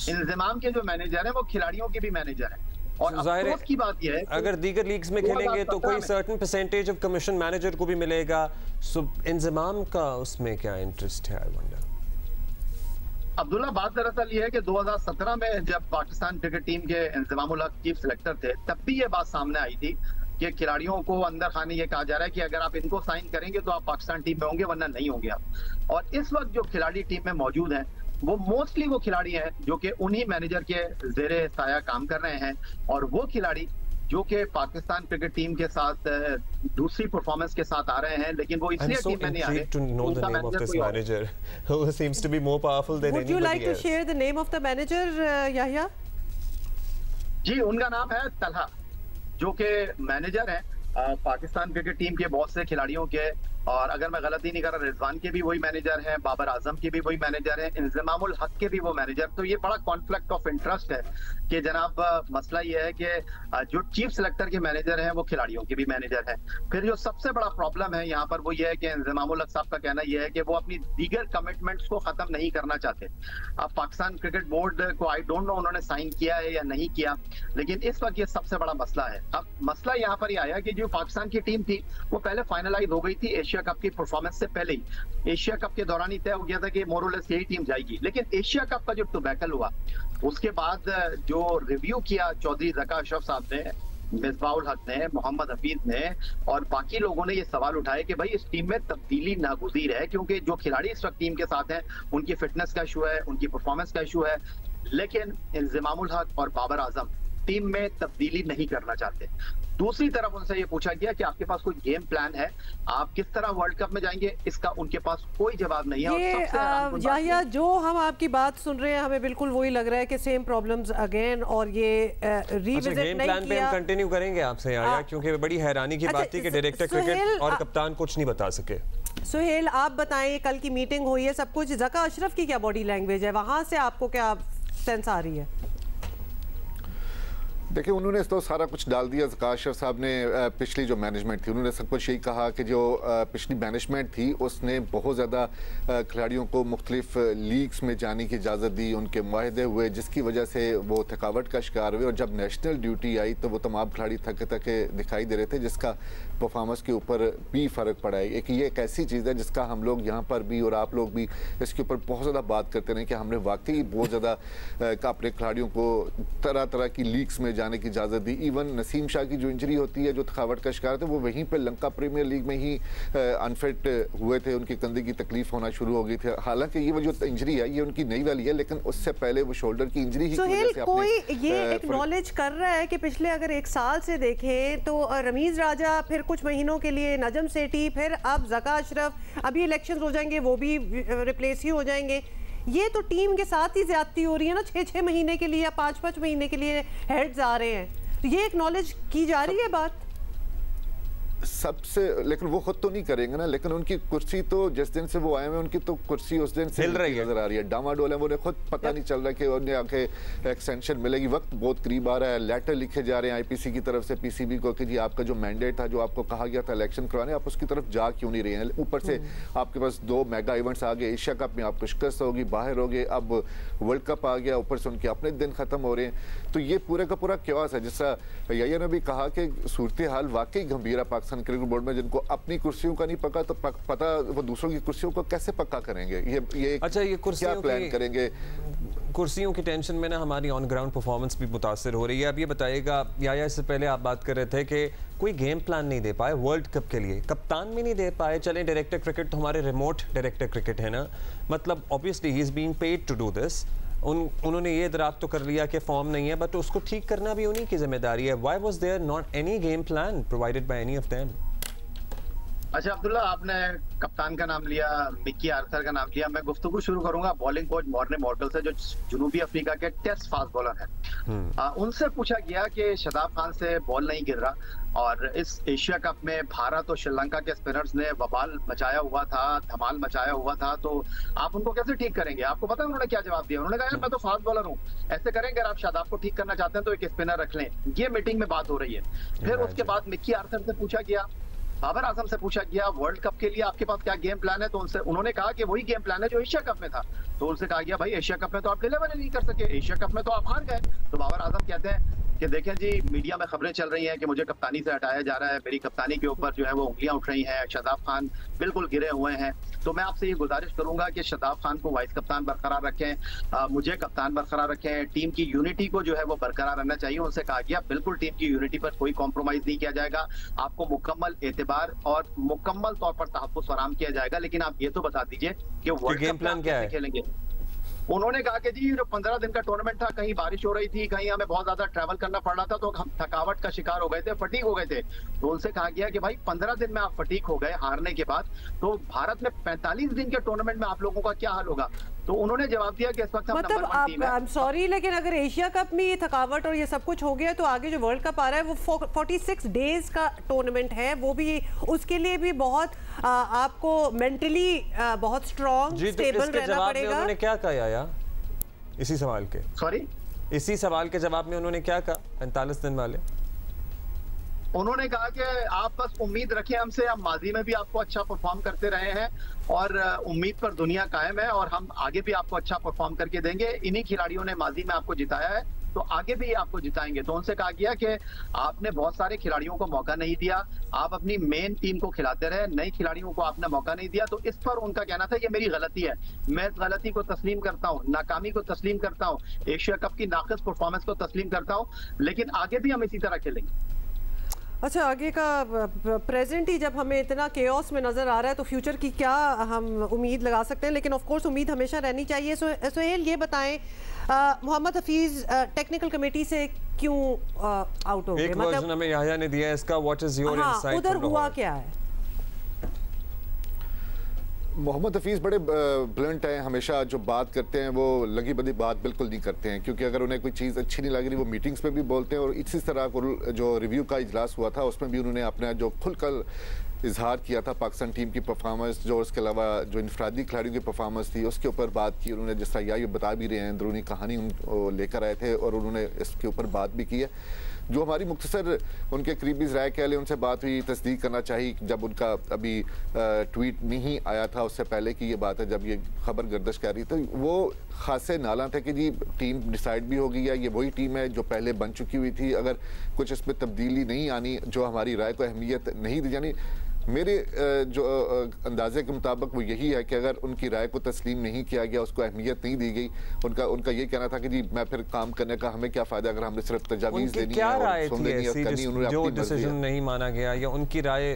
इंतजाम के जो मैनेजर है वो खिलाड़ियों के भी मैनेजर है। और अफसोस की बात यह है अगर दीगर लीग्स में खेलेंगे तो कोई certain percentage of commission manager को भी मिलेगा। सो इंतजाम का उसमें क्या इंटरेस्ट है? I wonder. अब्दुल्ला, बात दरअसल ये है कि 2017 में जब पाकिस्तान क्रिकेट टीम के इंतज़ामुल हक चीफ सिलेक्टर थे, तब भी ये बात सामने आई थी कि खिलाड़ियों को अंदर खाने ये कहा जा रहा है कि अगर आप इनको साइन करेंगे तो आप पाकिस्तान टीम में होंगे, वरना नहीं होंगे आप। और इस वक्त जो खिलाड़ी टीम में मौजूद हैं वो मोस्टली वो खिलाड़ी हैं जो कि उन्हीं मैनेजर के जेरे साया काम कर रहे हैं, और वो खिलाड़ी जो कि पाकिस्तान क्रिकेट टीम के साथ दूसरी परफॉर्मेंस के साथ आ रहे हैं, लेकिन वो इसलिए टीम में नहीं आ रहे। to know the name of this manager who seems to be more powerful than anybody else. Would you like to share the name of the manager, Yahya? जी, उनका नाम है तलहा, जो कि मैनेजर है पाकिस्तान क्रिकेट टीम के बहुत से खिलाड़ियों के, और अगर मैं गलती नहीं कर रहा रिजवान के भी वही मैनेजर हैं, बाबर आजम के भी वही मैनेजर हैं, इंजमामुल हक के भी वो मैनेजर। तो ये बड़ा कॉन्फ्लिक्ट ऑफ इंटरेस्ट है कि जनाब मसला ये है कि जो चीफ सिलेक्टर के मैनेजर हैं वो खिलाड़ियों के भी मैनेजर हैं। फिर जो सबसे बड़ा प्रॉब्लम है यहाँ पर वो ये है कि इंजमामुल हक साहब का कहना यह है कि वो अपनी दीगर कमिटमेंट्स को खत्म नहीं करना चाहते। अब पाकिस्तान क्रिकेट बोर्ड को आई डोंट नो उन्होंने साइन किया है या नहीं किया, लेकिन इस वक्त ये सबसे बड़ा मसला है। अब मसला यहाँ पर ये आया कि जो पाकिस्तान की टीम थी वो पहले फाइनलाइज हो गई थी एशिया कप की परफॉर्मेंस से पहले ही। एशिया कप के दौरान ही तय हो गया था कि मोरलेस यही टीम जाएगी, लेकिन एशिया कप का जो टुबैकल हुआ उसके बाद जो रिव्यू किया चौधरी ज़का अशरफ साहब ने, मिसबाउल हक ने, मोहम्मद हफीज ने और बाकी लोगों ने ये सवाल उठाए कि भाई इस टीम में तब्दीली नागुज़ीर है, क्योंकि जो खिलाड़ी इस वक्त टीम के साथ हैं उनकी फिटनेस का इशू है, उनकी परफॉर्मेंस का इशू है, लेकिन इंजमामुल हक और बाबर आजम टीम में तब्दीली नहीं करना चाहते। दूसरी तरफ उनसे ये पूछा गया कि आपके पास कोई गेम प्लान है, आप किस तरह वर्ल्ड कप में जाएंगे, इसका उनके पास कोई जवाब नहीं है। ये याहिया, जो हम आपकी बात सुन रहे हैं हमें बिल्कुल वही लग रहा है कि सेम प्रॉब्लम्स अगेन, और ये रीविजिट नहीं किया। प्लान पे हम कंटिन्यू करेंगे आपसे याहिया, क्योंकि बड़ी हैरानी की बात थी कि डायरेक्टर क्रिकेट और कप्तान कुछ नहीं बता सके। सुहेल, आप बताएं, कल की मीटिंग हुई है, सब कुछ, ज़का अशरफ की क्या बॉडी लैंग्वेज है, वहां से आपको क्या सेंस आ रही है? देखिए, उन्होंने तो सारा कुछ डाल दिया। ज़का अशरफ साहब ने पिछली जो मैनेजमेंट थी उन्होंने सब कुछ यही कहा कि जो पिछली मैनेजमेंट थी उसने बहुत ज़्यादा खिलाड़ियों को मुख्तलिफ लीग्स में जाने की इजाज़त दी, उनके मुआहदे हुए जिसकी वजह से वो थकावट का शिकार हुए, और जब नेशनल ड्यूटी आई तो वो तमाम खिलाड़ी थके थके दिखाई दे रहे थे, जिसका परफॉर्मेंस के ऊपर भी फ़र्क पड़ा है। ये एक ऐसी चीज़ है जिसका हम लोग यहाँ पर भी और आप लोग भी इसके ऊपर बहुत ज़्यादा बात करते रहे कि हमने वाकई बहुत ज़्यादा अपने खिलाड़ियों को तरह तरह की लीग्स में जाने की इजाज़त दी। इवन नसीम शाह की जो इंजरी होती है, जो थकावट का शिकार थे, वो वहीं पे लंका प्रीमियर लीग में ही अनफिट हुए थे, उनके कंधे की तकलीफ होना शुरू हो गई थी। हालांकि ये वो जो इंजरी है ये उनकी नई वाली है, लेकिन उससे पहले वो शोल्डर की इंजरी ही कोई ये एक्नॉलेज कर रहा है कि पिछले अगर एक साल से देखें तो रमीज राजा, फिर कुछ महीनों के लिए नजम सेठी, फिर अब ज़का अशरफ, अभी इलेक्शन हो जाएंगे वो भी रिप्लेस ही हो जाएंगे। ये तो टीम के साथ ही ज्यादती हो रही है ना, 6-6 महीने के लिए या 5-5 महीने के लिए हेड्स आ रहे हैं, तो ये एक्नॉलेज की जा रही है बात सबसे, लेकिन वो खुद तो नहीं करेंगे ना, लेकिन उनकी कुर्सी तो जिस दिन से वो आए हैं उनकी तो कुर्सी उस दिन से हिल रही नजर आ रही है, डामाडोल है, उन्हें खुद पता नहीं चल रहा कि उन्हें आके एक्सटेंशन मिलेगी। वक्त बहुत करीब आ रहा है, लेटर लिखे जा रहे हैं आईपीसी की तरफ से पीसीबी को कि जी आपका जो मैंडेट था, जो आपको कहा गया था इलेक्शन करवाने, आप उसकी तरफ जा क्यों नहीं रहे हैं। ऊपर से आपके पास 2 मेगा इवेंट्स आ गए, एशिया कप में आपको शिकस्त होगी, बाहर हो गए, अब वर्ल्ड कप आ गया, ऊपर से उनके अपने दिन खत्म हो रहे हैं, तो ये पूरे का पूरा क्योस है। जिसका यही ने भी कहा कि सूरत हाल वाकई गंभीर है पाकिस्तान क्रिकेट बोर्ड में, जिनको अपनी कुर्सियों का नहीं पता तो पता वो दूसरों की कुर्सियों को कैसे पक्का करेंगे। ये अच्छा, ये क्या प्लान करेंगे? कुर्सियों की टेंशन में ना हमारी ऑन ग्राउंड परफॉर्मेंस भी मुतासर हो रही है। अब ये बताइएगा या इससे पहले आप बात कर रहे थे कि कोई गेम प्लान नहीं दे पाए वर्ल्ड कप के लिए, कप्तान भी नहीं दे पाए। चलें, डायरेक्टर क्रिकेट तो हमारे रिमोट डायरेक्टर क्रिकेट है ना, मतलब ऑब्वियसली ही is being paid to do this. उन्होंने ये दराफ्त तो कर लिया कि फॉर्म नहीं है, बट उसको ठीक करना भी उन्हीं की जिम्मेदारी है। Why was there not any game plan provided by any of them? अच्छा अब्दुल्ला, आपने कप्तान का नाम लिया, मिकी आर्थर का नाम लिया, मैं गुफ्तगू शुरू करूंगा बॉलिंग कोच मॉर्ने मॉर्गल से, जो जनूबी अफ्रीका के टेस्ट फास्ट बॉलर हैं। उनसे पूछा गया कि शदाब खान से बॉल नहीं गिर रहा, और इस एशिया कप में भारत और श्रीलंका के स्पिनर्स ने बवाल मचाया हुआ था, धमाल मचाया हुआ था, तो आप उनको कैसे ठीक करेंगे? आपको पता है उन्होंने क्या जवाब दिया? उन्होंने कहा मैं तो फास्ट बॉलर हूँ, ऐसे करेंगे अगर आप शादाब को ठीक करना चाहते हैं तो एक स्पिनर रख लें। ये मीटिंग में बात हो रही है। फिर उसके बाद मिकी आर्थर से पूछा गया, बाबर आजम से पूछा गया वर्ल्ड कप के लिए आपके पास क्या गेम प्लान है, तो उन्होंने कहा कि वही गेम प्लान है जो एशिया कप में था। तो उनसे कहा गया भाई एशिया कप में तो आप डिलीवर नहीं कर सके, एशिया कप में तो आप हार गए। तो बाबर आजम कहते हैं कि देखें जी, मीडिया में खबरें चल रही हैं कि मुझे कप्तानी से हटाया जा रहा है, मेरी कप्तानी के ऊपर जो है वो उंगलियां उठ रही हैं, शदाब खान बिल्कुल गिरे हुए हैं। तो मैं आपसे ये गुजारिश करूंगा कि शदाब खान को वाइस कप्तान बरकरार रखें, मुझे कप्तान बरकरार रखें, टीम की यूनिटी को जो है वो बरकरार रहना चाहिए। उनसे कहा गया बिल्कुल टीम की यूनिटी पर कोई कॉम्प्रोमाइज नहीं किया जाएगा, आपको मुकम्मल एतबार और मुकम्मल तौर पर तहफ़्फ़ुज़ फराहम किया जाएगा, लेकिन आप ये तो बता दीजिए कि वर्ल्ड कप प्लान क्या है, खेलेंगे। उन्होंने कहा कि जी जो 15 दिन का टूर्नामेंट था, कहीं बारिश हो रही थी, कहीं हमें बहुत ज्यादा ट्रैवल करना पड़ रहा था, तो हम थकावट का शिकार हो गए थे, फटीक हो गए थे। तो उनसे कहा गया कि भाई 15 दिन में आप फटीक हो गए हारने के बाद, तो भारत में 45 दिन के टूर्नामेंट में आप लोगों का क्या हाल होगा। तो उन्होंने जवाब दिया कि इस वक्त हम मतलब आई एम सॉरी, लेकिन अगर एशिया कप में ये थकावट और ये सब कुछ हो गया, तो आगे जो वर्ल्ड कप आ रहा है वो 46 डेज का टूर्नामेंट है, वो भी उसके लिए भी बहुत आपको मेंटली बहुत स्ट्रॉन्ग स्टेबल रहना पड़ेगा। उन्होंने क्या कहा यार इसी सवाल के, सॉरी इसी सवाल के जवाब में उन्होंने क्या कहा 45 दिन वाले? उन्होंने कहा कि आप बस उम्मीद रखें हमसे, हम माजी में भी आपको अच्छा परफॉर्म करते रहे हैं और उम्मीद पर दुनिया कायम है और हम आगे भी आपको अच्छा परफॉर्म करके देंगे। इन्हीं खिलाड़ियों ने माजी में आपको जिताया है, तो आगे भी आपको जिताएंगे। तो उनसे कहा गया कि आपने बहुत सारे खिलाड़ियों को मौका नहीं दिया, आप अपनी मेन टीम को खिलाते रहे, नए खिलाड़ियों को आपने मौका नहीं दिया। तो इस पर उनका कहना था ये मेरी गलती है, मैं इस गलती को तस्लीम करता हूँ, नाकामी को तस्लीम करता हूँ, एशिया कप की नाक़िस परफॉर्मेंस को तस्लीम करता हूँ, लेकिन आगे भी हम इसी तरह खेलेंगे। अच्छा, आगे का प्रेजेंट ही जब हमें इतना केओस में नज़र आ रहा है, तो फ्यूचर की क्या हम उम्मीद लगा सकते हैं? लेकिन ऑफ कोर्स उम्मीद हमेशा रहनी चाहिए। सोहेल ये बताएं, मोहम्मद हफीज टेक्निकल कमेटी से क्यों आउट हो गए? मतलब हमें याह्या ने दिया इसका, व्हाट इज योर इनसाइट? उधर हुआ क्या है? मोहम्मद हफीज़ बड़े ब्लंट हैं, हमेशा जो बात करते हैं वो लगी बदी बात बिल्कुल नहीं करते हैं, क्योंकि अगर उन्हें कोई चीज़ अच्छी नहीं लग रही वो मीटिंग्स में भी बोलते हैं। और इसी तरह जो रिव्यू का इजलास हुआ था उसमें भी उन्होंने अपना जो खुलकर इजहार किया था पाकिस्तान टीम की परफॉर्मेंस, जो उसके अलावा जो इनफरादी खिलाड़ियों की परफॉर्मेंस थी उसके ऊपर बात की उन्होंने। जिस तरह ये बता भी रहे हैं, अंदरूनी कहानी लेकर आए थे और उन्होंने इसके ऊपर बात भी की है। जो हमारी मुख्तसर उनके करीबी ज़राए कह लें, उनसे बात हुई, तस्दीक करना चाहिए जब उनका अभी ट्वीट नहीं आया था उससे पहले की ये बात है, जब ये खबर गर्दिश कर रही थी, वो खासे नाला थे कि जी टीम डिसाइड भी हो गई है, ये वही टीम है जो पहले बन चुकी हुई थी, अगर कुछ इसमें तब्दीली नहीं आनी, जो हमारी राय को अहमियत नहीं दी जानी। मेरे जो अंदाजे के मुताबिक वो यही है कि अगर उनकी राय को तस्लीम नहीं किया गया, उसको अहमियत नहीं दी गई, उनका ये कहना था कि जी मैं फिर काम करने का हमें क्या फ़ायदा अगर हमने सिर्फ तजावीज़ देनी है और सुननी करनी, उन्होंने जो डिसीजन नहीं माना गया, या उनकी राय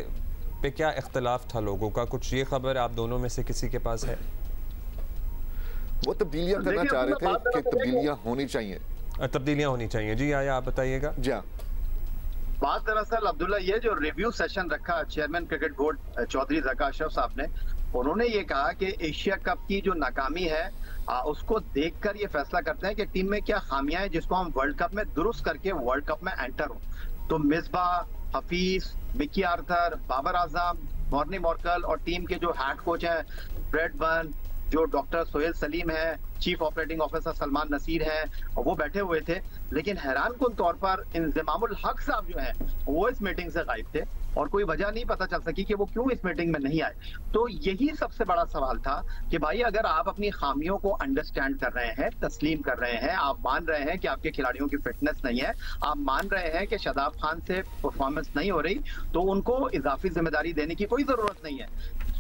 पे क्या इख्तलाफ था लोगों का? कुछ ये खबर आप दोनों में से किसी के पास है? वो तब्दीलियाँ करना चाह रहे थे कि तब्दीलियाँ होनी चाहिए, तब्दीलियाँ होनी चाहिए। जी आया, आप बताइएगा। जी हाँ, बात दरअसल अब्दुल्ला ये जो रिव्यू सेशन रखा chairman cricket board Chaudhry Zaka Ashraf Sahab ने, उन्होंने ये कहा कि एशिया कप की जो नाकामी है उसको देखकर ये फैसला करते हैं कि टीम में क्या खामियां हैं जिसको हम वर्ल्ड कप में दुरुस्त करके वर्ल्ड कप में एंटर हो। तो Misbah, Hafeez, Mickey Arthur, Babar Azam, Morne Morkel और टीम के जो हेड कोच हैं ब्रेड बर्न, जो डॉक्टर सोहेल सलीम है, chief operating officer Salman Naseer है, और वो बैठे हुए थे। लेकिन हैरान कुन तौर पर इंज़मामुल हक साहब जो हैं वो इस मीटिंग से गायब थे और कोई वजह नहीं पता चल सकी कि वो क्यों इस मीटिंग में नहीं आए। तो यही सबसे बड़ा सवाल था कि भाई अगर आप अपनी खामियों को अंडरस्टैंड कर रहे हैं, तस्लीम कर रहे हैं, आप मान रहे हैं कि आपके खिलाड़ियों की फिटनेस नहीं है, आप मान रहे हैं कि शादाब खान से परफॉर्मेंस नहीं हो रही, तो उनको इजाफी जिम्मेदारी देने की कोई जरूरत नहीं है।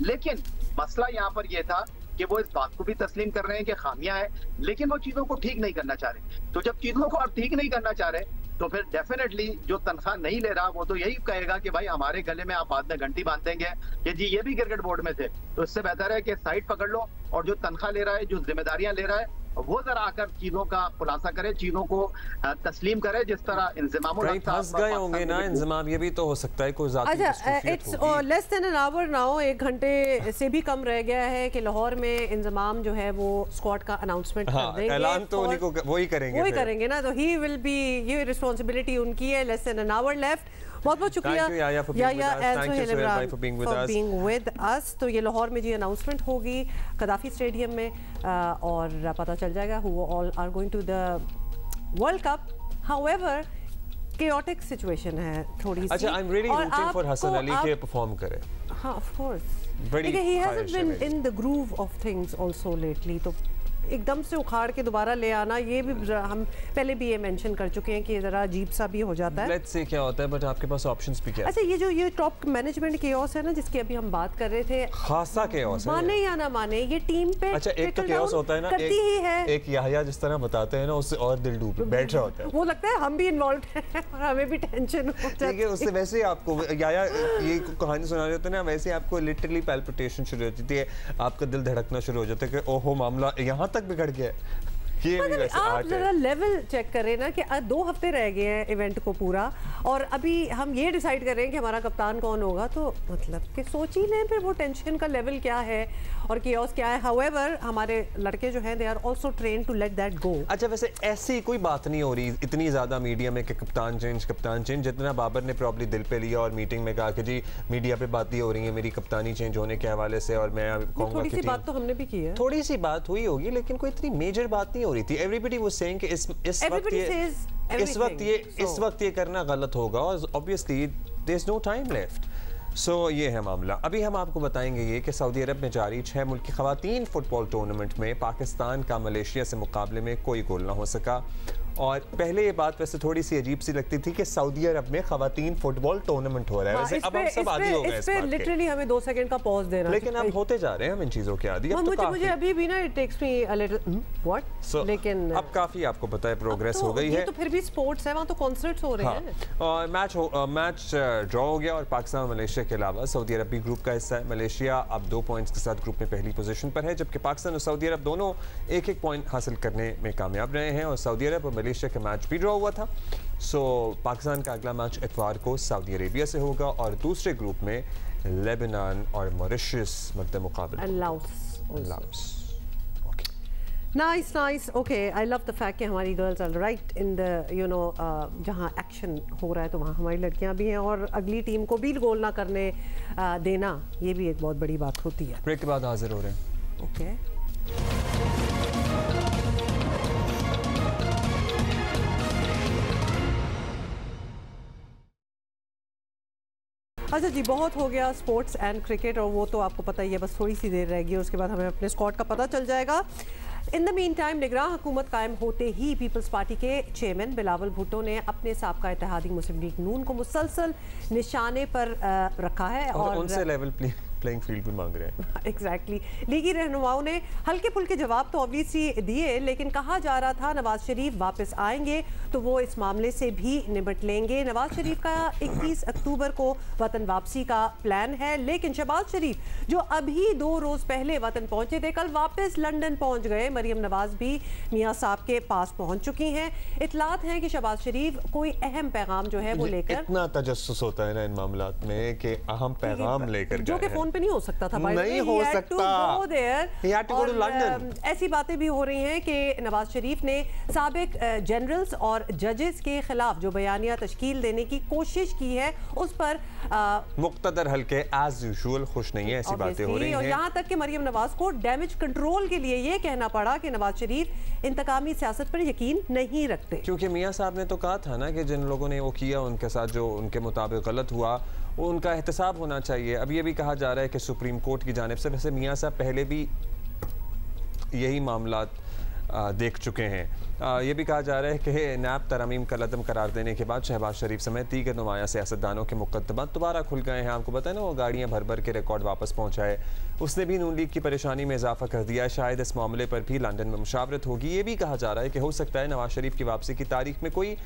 लेकिन मसला यहाँ पर यह था कि वो इस बात को भी तस्लीम कर रहे हैं कि खामियां हैं, लेकिन वो चीजों को ठीक नहीं करना चाह रहे। तो जब चीजों को आप ठीक नहीं करना चाह रहे, तो फिर डेफिनेटली जो तनख्वाह नहीं ले रहा वो तो यही कहेगा कि भाई हमारे गले में आप बाद में घंटी बांध देंगे कि जी ये भी क्रिकेट बोर्ड में थे। तो इससे बेहतर है कि साइड पकड़ लो और जो तनख्वाह ले रहा है, जो जिम्मेदारियां ले रहा है, वो जरा आकर चीजों का खुलासा करे, चीजों को तस्लीम करे, जिस तरह इंज़मामुल हक फंस गए होंगे ना इंज़माम, ये भी तो हो सकता है कोई ज़ाती। अच्छा, it's less than an hour now, 1 घंटे से भी कम रह गया है कि लाहौर में इंज़माम जो है वो स्क्वाड का अनाउंसमेंट कर देंगे। ऐलान तो उन्हीं को वही करेंगे ना, तो ही विल बी, ये रिस्पांसिबिलिटी उनकी है। Less than an hour left. बहुत बहुत शुक्रिया याया फॉर बीइंग विद अस। तो ये लाहौर में जी अनाउंसमेंट होगी कदाफी स्टेडियम में, और पता चल जाएगा who all are going to the world cup. However chaotic situation है थोड़ी सी। अच्छा, I am really rooting for Hasan Ali के परफॉर्म करे। हाँ, ऑफ कोर्स, लेकिन he hasn't been in the groove of things also lately. तो एकदम से उखाड़ के दोबारा ले आना, ये भी हम पहले भी ये मेंशन कर चुके हैं कि जरा अजीब सा भी हो जाता है। लेट्स सी क्या होता है, बट आपके पास ऑप्शंस भी क्या है? अच्छा, ये टॉप मैनेजमेंट केओस है ना, जिसकी अभी हम बात कर रहे थे, खासा केओस है, माने या ना माने, ये टीम पे अच्छा एक तो केओस होता है ना, एक याह्या जिस तरह बताते हैं ना, उससे और दिल डूब बैठ रहा होता है। वो लगता है हम भी इन्वॉल्व हैं और हमें भी टेंशन हो जाती है। उससे वैसे ही आपको याह्या ये कहानी सुना रहे होते हैं ना, वैसे आपको लिटरली पैल्पिटेशन शुरू हो जाती है, आपका दिल धड़कना शुरू हो जाता है कि ओहो मामला यहाँ तक बिगड़ गया। ये भी वैसे आप जरा लेवल चेक करें ना कि 2 हफ्ते रह गए हैं इवेंट को पूरा, और अभी हम ये डिसाइड कर रहे हैं कि हमारा कप्तान कौन होगा, तो मतलब कि सोच ही लें फिर वो टेंशन का लेवल क्या है और कियोस क्या है। हाउएवर हमारे लड़के जो हैं they are also train to let that go. अच्छा, वैसे ऐसी कोई बात नहीं हो रही इतनी ज़्यादा मीडिया में कि कप्तान चेंज, जितना बाबर ने प्रॉब्ली दिल पे लिया और मीटिंग में कहा कि जी मीडिया पे बातें हो रही हैं मेरी कप्तानी चेंज होने के हवाले से, और मैं कहूँगा थोड़ी सी बात तो हमने भी की है, थोड़ी सी बात हुई होगी, लेकिन कोई इतनी मेजर बात नहीं हो रही थी। एवरीबडी वाज सेइंग कि इस वक्त ये करना गलत होगा, और obviously there is no time left. So ये है मामला। अभी हम आपको बताएंगे ये कि सऊदी अरब में जारी 6 मुल्की ख़वातीन फुटबॉल टूर्नामेंट में पाकिस्तान का मलेशिया से मुकाबले में कोई गोल ना हो सका। और पहले ये बात वैसे थोड़ी सी अजीब सी लगती थी कि सऊदी अरब में ख़वातीन फुटबॉल टूर्नामेंट हो रहा है। वैसे अब हम सब आदी हो गए इस बात के। लिटरली हमें 2 सेकंड का पॉज देना, लेकिन अब होते जा रहे हैं हम इन चीज़ों के आदी। अब तो मुझे अभी भी ना it takes me a little what, लेकिन अब काफ़ी आपको पता है प्रोग्रेस हो गई है। तो फिर भी स्पोर्ट्स है, वहाँ तो कॉन्सर्ट्स हो रहे हैं। और मैच ड्रॉ हो गया, और पाकिस्तान और मलेशिया के अलावा सऊदी अरब भी ग्रुप का हिस्सा है। मलेशिया अब 2 पॉइंट्स के साथ ग्रुप में पहली पोजीशन पर है, जबकि पाकिस्तान और सऊदी अरब दोनों 1-1 पॉइंट हासिल करने में कामयाब रहे हैं, और सऊदी अरब और मलेशिया का मैच भी ड्रॉ हुआ था। सो पाकिस्तान का अगला मैच इतवार को सऊदी अरेबिया से होगा, और दूसरे ग्रुप में लेबनान और मॉरिशस मद्दे मुकाबला। Nice okay, I love the fact कि हमारी girls are right in the जहाँ एक्शन हो रहा है तो वहाँ हमारी लड़कियाँ भी हैं, और अगली टीम को भी गोल ना करने देना, ये भी एक बहुत बड़ी बात होती है। ब्रेक के बाद हाजिर हो रहे हैं। ओके अच्छा जी, बहुत हो गया स्पोर्ट्स एंड क्रिकेट, और वो तो आपको पता ही है, बस थोड़ी सी देर रहेगी, उसके बाद हमें अपने स्क्वाड का पता चल जाएगा। इन द मीन टाइम निगरां हुकूमत कायम होते ही पीपल्स पार्टी के चेयरमैन बिलावल भुट्टो ने अपने साबका इत्तेहादी मुस्लिम लीग नून को मुसलसल निशाने पर रखा है, और उनसे लेवल प्लेइंग फील्ड भी मांग रहे हैं। एग्जैक्टली। लीगी रहनुमाओं ने हल्के फुल्के जवाब तो ऑब्वियसली दिए, लेकिन कहा जा रहा था नवाज शरीफ वापस आएंगे तो वो इस मामले से भी निपट लेंगे। नवाज शरीफ का 21 अक्टूबर को वतन वापसी का प्लान है, लेकिन शहबाज शरीफ जो अभी 2 रोज पहले वतन पहुंचे थे, कल वापस लंदन पहुंच गए। मरियम नवाज भी मियां साहब के पास पहुंच चुकी हैं। इतलात हैं कि शहबाज शरीफ कोई अहम पैगाम जो है वो लेकर, इतना तजस्सुस होता है ना इन मामलात में कि अहम पैगाम लेकर, जो कि फोन पे नहीं हो सकता था, नहीं हो सकता, और ऐसी बातें भी हो रही हैं कि नवाज शरीफ ने साबिक जनरल्स और जजेस के खिलाफ जो बयानिया तश्कील देने की कोशिश की है उस पर मुक्तदर हल्के एज यूजुअल खुश नहीं है, ऐसी बातें हो रही हैं। और यहाँ तक कि मरियम नवाज को डैमेज कंट्रोल के लिए ये कहना पड़ा कि नवाज शरीफ इंतकामी सियासत पर यकीन नहीं रखते, क्योंकि मियां साहब ने तो कहा था ना कि जिन लोगों ने वो किया उनके साथ जो उनके मुताबिक गलत हुआ उनका एहतसाब होना चाहिए। अब ये भी कहा जा रहा है कि सुप्रीम कोर्ट की जानिब से, वैसे मियां साहब पहले भी यही मामला देख चुके हैं। ये भी कहा जा रहा है कि नैब तरमीम का लदम करार देने के बाद शहबाज शरीफ समेत दीगर नुमाया सियासतदानों के मुकदमात दोबारा खुल गए हैं। आपको पता है ना, वो गाड़ियाँ भर भर के रिकॉर्ड वापस पहुँचाए, उसने भी नून लीग की परेशानी में इजाफा कर दिया है। शायद इस मामले पर भी लंदन में मुशावरत होगी। ये भी कहा जा रहा है कि हो सकता है नवाज शरीफ की वापसी की तारीख में कोई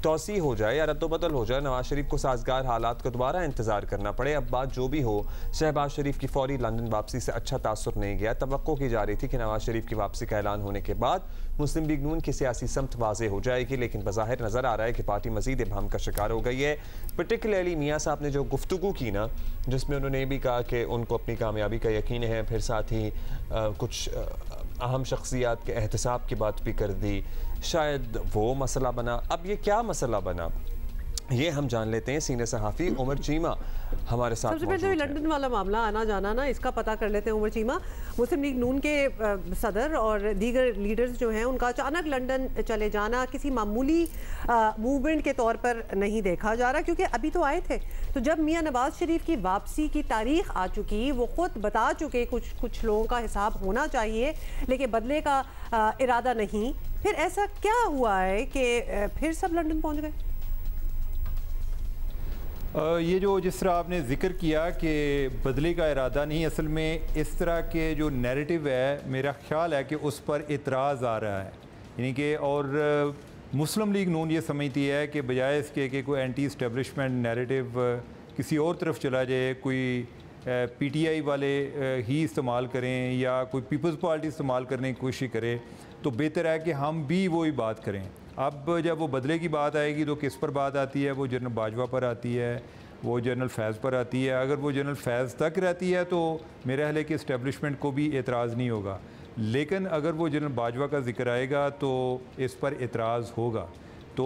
तोसी हो जाए या रद्दोबदल हो जाए, नवाज शरीफ को साजगार हालात को दोबारा इंतजार करना पड़े। अब बात जो भी हो, शहबाज शरीफ की फौरी लंदन वापसी से अच्छा तासुर नहीं गया। तवक्को की जा रही थी कि नवाज शरीफ की वापसी का ऐलान होने के बाद मुस्लिम लीग नून की सियासी समत वाज़ेह हो जाएगी, लेकिन बज़ाहिर नजर आ रहा है कि पार्टी मजीद इबहम का शिकार हो गई है। पर्टिकुलरली मियाँ साहब ने जो गुफ्तगू की ना, जिसमें उन्होंने भी कहा कि उनको अपनी कामयाबी का यकीन है, फिर साथ ही कुछ अहम शख्सियात के एहतसाब की बात भी कर दी, शायद वो मसला बना। अब ये क्या मसला बना ये हम जान लेते हैं। सीनियर सहाफ़ी उमर चीमा हमारे साथ सबसे पहले लंदन वाला मामला आना जाना ना, इसका पता कर लेते हैं। उमर चीमा मुस्लिम लीग नून के सदर और दीगर लीडर्स जो हैं उनका अचानक लंदन चले जाना किसी मामूली मूवमेंट के तौर पर नहीं देखा जा रहा, क्योंकि अभी तो आए थे। तो जब मियां नवाज शरीफ की वापसी की तारीख आ चुकी, वो खुद बता चुके कुछ लोगों का हिसाब होना चाहिए, लेकिन बदले का इरादा नहीं। फिर ऐसा क्या हुआ है कि फिर सब लंदन पहुँच गए? ये जो जिस तरह आपने जिक्र किया कि बदले का इरादा नहीं, असल में इस तरह के जो नैरेटिव है मेरा ख्याल है कि उस पर इतराज़ आ रहा है, यानी कि और मुस्लिम लीग नून ये समझती है कि बजाय इसके कि कोई एंटी इस्टेब्लिशमेंट नैरेटिव किसी और तरफ चला जाए, कोई PTI वाले ही इस्तेमाल करें या कोई पीपल्स पार्टी इस्तेमाल करने की कोशिश करे, तो बेहतर है कि हम भी वही बात करें। अब जब वो बदले की बात आएगी तो किस पर बात आती है? वो जनरल बाजवा पर आती है, वो जनरल फैज़ पर आती है। अगर वो जनरल फैज़ तक रहती है तो मेरे ख्याल है कि इस्टेब्लिशमेंट को भी एतराज़ नहीं होगा, लेकिन अगर वो जनरल बाजवा का जिक्र आएगा तो इस पर एतराज़ होगा। तो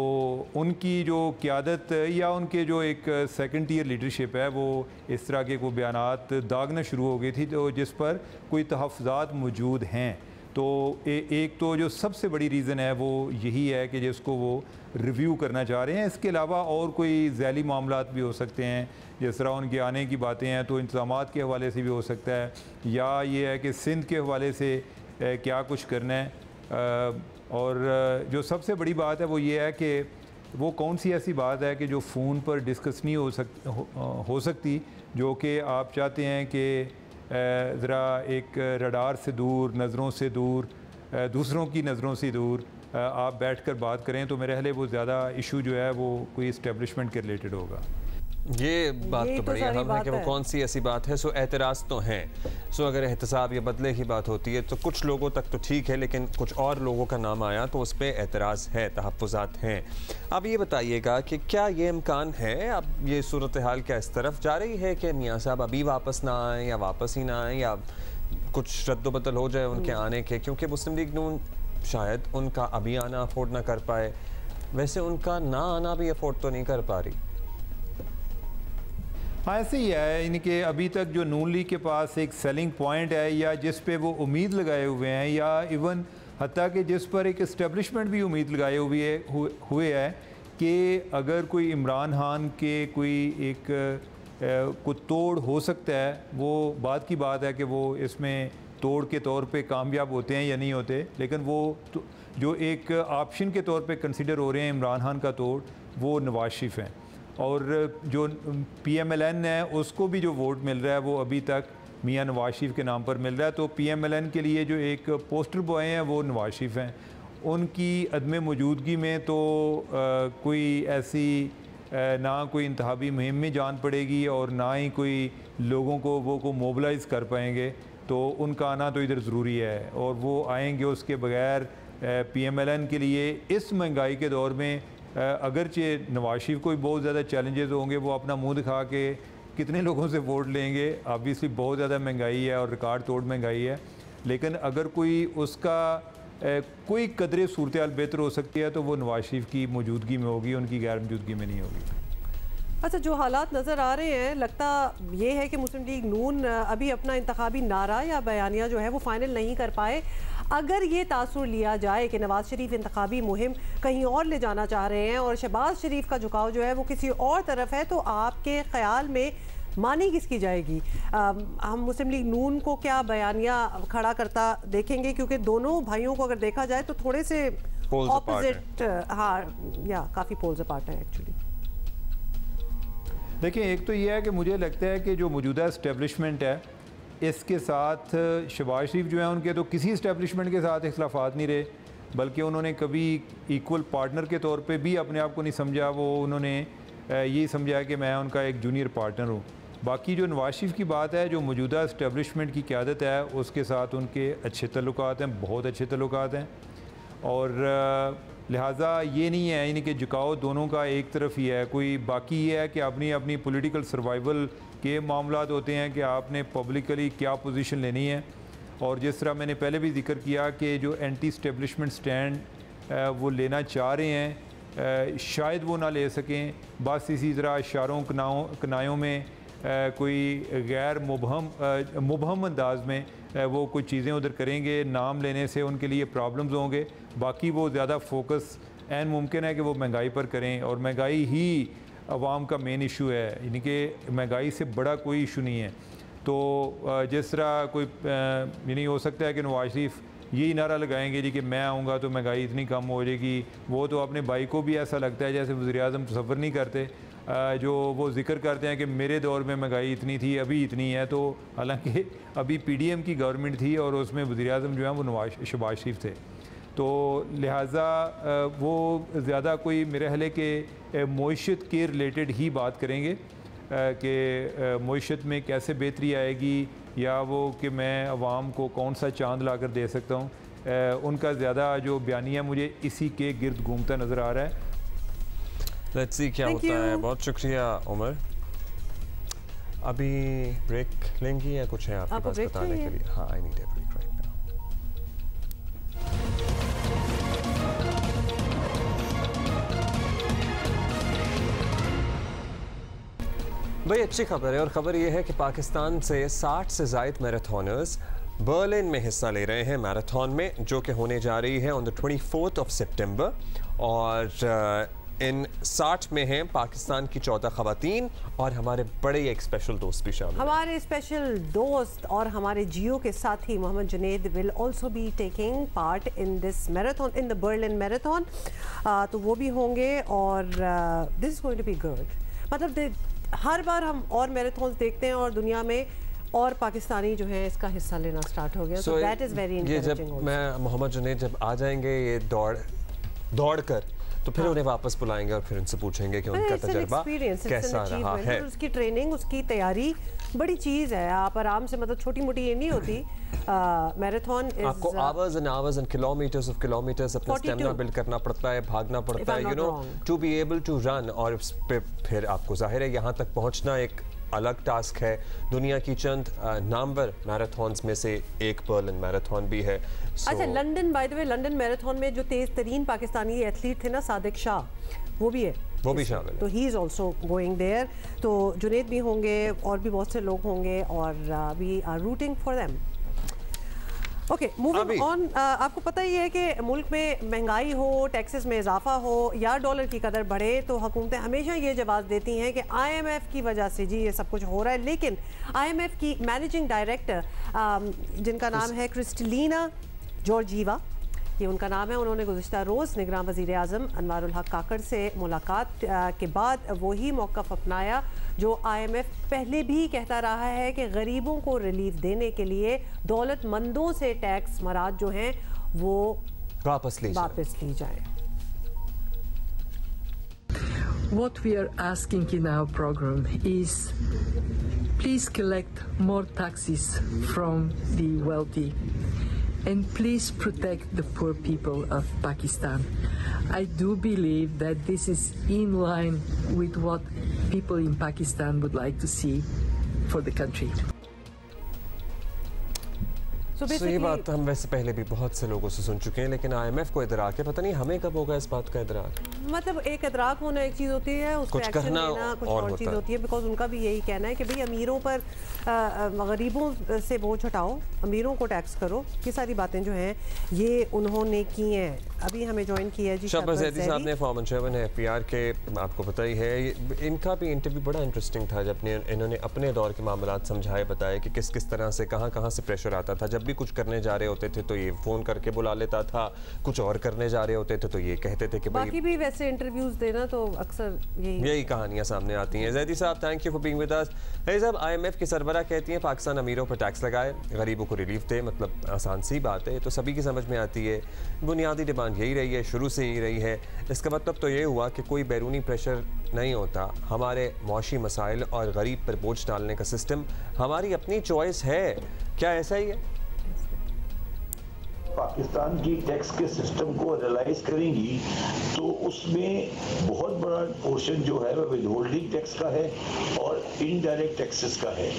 उनकी जो क़यादत या उनके जो एक सेकंड टियर लीडरशिप है वो इस तरह के कोई बयानात दागना शुरू हो गई थी, तो जिस पर कोई तहफ़्फ़ुज़ात मौजूद हैं। तो एक तो जो सबसे बड़ी रीज़न है वो यही है कि जिसको वो रिव्यू करना चाह रहे हैं। इसके अलावा और कोई ज़ैली मामलात भी हो सकते हैं, जिस तरह उनके आने की बातें हैं तो इंतज़ामात के हवाले से भी हो सकता है, या ये है कि सिंध के हवाले से क्या कुछ करना है। और जो सबसे बड़ी बात है वो ये है कि वो कौन सी ऐसी बात है कि जो फ़ोन पर डिस्कस नहीं हो सकती, जो कि आप चाहते हैं कि ज़रा एक रडार से दूर, नज़रों से दूर, दूसरों की नज़रों से दूर आप बैठकर बात करें, तो मेरे ख्याल वो ज़्यादा इशू जो है वो कोई इस्टेब्लिशमेंट के रिलेटेड होगा। ये बात तो बड़ी अहम है कि वो कौन सी ऐसी बात है। सो एतराज़ तो हैं। सो अगर एहतसाब या बदले की बात होती है तो कुछ लोगों तक तो ठीक है, लेकिन कुछ और लोगों का नाम आया तो उस पर एतराज़ है, तहफ़्फ़ुज़ात हैं। अब ये बताइएगा कि क्या ये इम्कान है, अब ये सूरत हाल क्या इस तरफ जा रही है कि मियाँ साहब अभी वापस ना आएँ या वापस ही ना आएँ, या कुछ रद्द-बदल हो जाए उनके आने के, क्योंकि मुस्लिम लीग नून शायद उनका अभी आना अफोर्ड ना कर पाए, वैसे उनका ना आना भी अफोर्ड तो नहीं कर पा रही। हाँ, ऐसे ही है। इनके अभी तक जो नून लीग के पास एक सेलिंग पॉइंट है या जिस पे वो उम्मीद लगाए हुए हैं, या इवन हत्ता कि जिस पर एक इस्टेब्लिशमेंट भी उम्मीद लगाए हुए है कि अगर कोई इमरान खान के कोई एक को तोड़ हो सकता है, वो बात की बात है कि वो इसमें तोड़ के तौर पे कामयाब होते हैं या नहीं होते, लेकिन वो जो एक ऑप्शन के तौर पे कंसिडर हो रहे हैं इमरान खान का तोड़, वो नवाज शरीफ हैं। और जो PMLN है उसको भी जो वोट मिल रहा है वो अभी तक मियाँ नवाज शरीफ के नाम पर मिल रहा है। तो PMLN के लिए जो एक पोस्टर बॉय हैं वो नवाज शरीफ हैं। उनकी अदम मौजूदगी में तो कोई ऐसी ना कोई इंतखाबी मुहिम में जान पड़ेगी और ना ही कोई लोगों को वो मोबलाइज़ कर पाएंगे, तो उनका आना तो इधर ज़रूरी है। और वो आएंगे उसके बगैर PMLN के लिए इस महंगाई के दौर में, अगरचे नवाज शरीफ को भी बहुत ज़्यादा चैलेंजेस होंगे, वो अपना मुंह दिखा के कितने लोगों से वोट लेंगे। ऑब्वियसली बहुत ज़्यादा महंगाई है और रिकॉर्ड तोड़ महंगाई है, लेकिन अगर कोई उसका कोई कदरे सूरत हाल बेहतर हो सकती है तो वो नवाज शरीफ की मौजूदगी में होगी, उनकी गैर मौजूदगी में नहीं होगी। अच्छा, जो हालात नज़र आ रहे हैं, लगता ये है कि मुस्लिम लीग नून अभी अपना इंतखाबी नारा या बयानिया जो है वो फाइनल नहीं कर पाए। अगर ये तासुर लिया जाए कि नवाज शरीफ इंतखाबी मुहिम कहीं और ले जाना चाह रहे हैं और शहबाज शरीफ का झुकाव जो है वो किसी और तरफ है, तो आपके ख्याल में मानी किसकी जाएगी? हम मुस्लिम लीग नून को क्या बयानिया खड़ा करता देखेंगे? क्योंकि दोनों भाइयों को अगर देखा जाए तो थोड़े से ऑपोजिट, हाँ, या काफ़ी पोल्स अपार्ट है एक्चुअली। देखिए, एक तो ये है कि मुझे लगता है कि जो मौजूदा इस्टेब्लिशमेंट है इसके साथ शहबाज शरीफ जो है उनके तो किसी इस्टेब्लिशमेंट के साथ इख्लाफात नहीं रहे, बल्कि उन्होंने कभी इक्वल पार्टनर के तौर पे भी अपने आप को नहीं समझा। वो उन्होंने ये समझा कि मैं उनका एक जूनियर पार्टनर हूँ। बाकी जो नवाज शरीफ की बात है, जो मौजूदा इस्टेब्लिशमेंट की क़यादत है उसके साथ उनके अच्छे तल्लुकात हैं, बहुत अच्छे तल्लुकात हैं, और लिहाजा ये नहीं है इनके झुकाव दोनों का एक तरफ ही है। कोई बाकी ये है कि अपनी अपनी पॉलिटिकल सर्वाइवल के मामलात होते हैं कि आपने पब्लिकली क्या पोजीशन लेनी है। और जिस तरह मैंने पहले भी जिक्र किया कि जो एंटी इस्टेब्लिशमेंट स्टैंड वो लेना चाह रहे हैं, शायद वो ना ले सकें। बस इसी तरह इशारों कनायों में कोई गैर मुबहम अंदाज में वो कुछ चीज़ें उधर करेंगे, नाम लेने से उनके लिए प्रॉब्लम्स होंगे। बाकी वो ज़्यादा फोकस एन मुमकिन है कि वो महंगाई पर करें, और महंगाई ही अवाम का मेन इशू है, यानी कि महंगाई से बड़ा कोई इशू नहीं है। तो जिस तरह कोई ये नहीं हो सकता है कि नवाज शरीफ यही नारा लगाएंगे जी कि मैं आऊँगा तो महंगाई इतनी कम हो जाएगी। वो तो अपने भाई को भी ऐसा लगता है जैसे वज़ीर-ए-आज़म तसव्वुर नहीं करते, जो वो जिक्र करते हैं कि मेरे दौर में महंगाई इतनी थी, अभी इतनी है। तो हालांकि अभी PDM की गवर्नमेंट थी और उसमें वज़ीर-ए-आज़म जो है वो शहबाज शरीफ थे। तो लिहाजा वो ज़्यादा कोई मेरे ख्याल के मईशत के रिलेटेड ही बात करेंगे। कि मईशत में कैसे बेहतरी आएगी, या वो कि मैं आवाम को कौन सा चांद ला कर दे सकता हूँ, उनका ज़्यादा जो बयानिया मुझे इसी के गिर्द घूमता नज़र आ रहा है। लेट्स सी क्या होता है। बहुत शुक्रिया उमर। अभी ब्रेक लेंगी या कुछ है आपके पास बताने के लिए? हाँ, I need a break right now. भाई अच्छी खबर है, और ख़बर ये है कि पाकिस्तान से 60 से ज़ायद मैराथनर्स बर्लिन में हिस्सा ले रहे हैं मैराथन में, जो कि होने जा रही है on the 24th of September। और इन 60 में हैं पाकिस्तान की 14 ख़वातीन और हमारे बड़े एक स्पेशल दोस्त भी शामिल। हमारे स्पेशल दोस्त और हमारे जियो के साथी Mohammad Junaid will also be taking part in this marathon, in the Berlin marathon. तो वो भी होंगे और this is going to be good. मतलब हर बार हम और मैराथन देखते हैं और दुनिया में और पाकिस्तानी जो है इसका हिस्सा लेना स्टार्ट हो गया। So that is very interesting. जब मैं मोहम्मद जुनेद जब आ जाएंगे ये दौड़ कर, तो फिर उन्हें वापस बुलाएंगे और फिर उनसे पूछेंगे कि उनका तजुर्बा कैसा रहा है। उसकी ट्रेनिंग, उसकी तैयारी बड़ी चीज़ है। आप आराम से, मतलब छोटी मोटी ये नहीं होती। मैराथन आपको hours and hours and kilometres of kilometres अपना स्टेमिना बिल्ड करना पड़ता है, भागना पड़ता है, you know, to be able to run. और फिर आपको जाहिर है यहाँ तक पहुँचना एक अलग टास्क है। दुनिया की चंद नामवर मैराथन्स में से एक बर्लिन मैराथन भी है। अच्छा, London, bye the way, London marathon में जो तेज तरीन पाकिस्तानी एथलीट थे ना, सादिक शाह, वो भी है, वो भी शामिल है। तो he is also going there. तो जुनेद भी होंगे और भी बहुत से लोग होंगे और we are rooting for them. Okay, moving on. आपको पता ही है कि मुल्क में महंगाई हो, टैक्सेस में इजाफा हो या डॉलर की कदर बढ़े तो हुकूमतें हमेशा ये जवाब देती हैं कि IMF की वजह से जी ये सब कुछ हो रहा है। लेकिन IMF की मैनेजिंग डायरेक्टर जिनका नाम है क्रिस्टलिना जॉर्जीवा, ये उनका नाम है, उन्होंने गुज़िश्ता रोज़ निगरान वज़ीर आज़म अनवारुल हक काकड़ से मुलाकात के बाद वही मौक़िफ़ अपनाया जो IMF पहले भी कहता रहा है कि गरीबों को रिलीफ देने के लिए दौलतमंदों से टैक्स मराद जो हैं वो वापस ली जाए। What we are asking in our program is please collect more taxes from the wealthy and please protect the poor people of Pakistan. I do believe that this is in line with what people in Pakistan would like to see for the country. So ये बात हम वैसे पहले भी बहुत से लोगों से सुन चुके हैं, लेकिन IMF को इदराक है, पता नहीं हमें कब होगा इस बात का इदराक। मतलब एक इदराक होना एक चीज़ होती है, उसको एक्शन लेना कुछ और चीज़ होती है। बिकॉज उनका भी यही कहना है कि भाई अमीरों पर गरीबों से बोझ हटाओ, अमीरों को टैक्स करो। ये सारी बातें जो हैं ये उन्होंने की हैं। अभी हमें ज्वाइन किया जी शहबाज ज़ैदी साहब ने, फॉर्मर चेयरमैन है FPR के, आपको पता ही है। इनका भी इंटरव्यू बड़ा इंटरेस्टिंग था जब इन्होंने अपने दौर के मामलात समझाए, बताए कि किस किस तरह से कहाँ से प्रेशर आता था। जब भी कुछ करने जा रहे होते थे तो ये फ़ोन करके बुला लेता था, कुछ और करने जा रहे होते थे तो ये कहते थे कि बाकी भी वैसे इंटरव्यूज़ देना तो अक्सर यही कहानियाँ सामने आती हैं। ज़ैदी साहब, thank you for being with us. साहब, IMF की सरबराह कहती हैं पाकिस्तान अमीरों पर टैक्स लगाए, गरीबों को रिलीफ दे। मतलब आसान सी बात है, तो सभी की समझ में आती है। बुनियादी डिमांड यही रही है, शुरू से ही रही है। इसका मतलब तो ये हुआ कि कोई बैरूनी प्रेशर नहीं होता। हमारे मौशी मसाइल और गरीब पर बोझ डालने का सिस्टम हमारी अपनी चॉइस है। क्या ऐसा ही है? पाकिस्तान की टैक्स के सिस्टम को एनालाइज करेंगी तो उसमें बहुत बड़ा पोर्शन जो है वह विदहोल्डिंग टैक्स का है और इनडायरेक्ट टैक्सेस का है।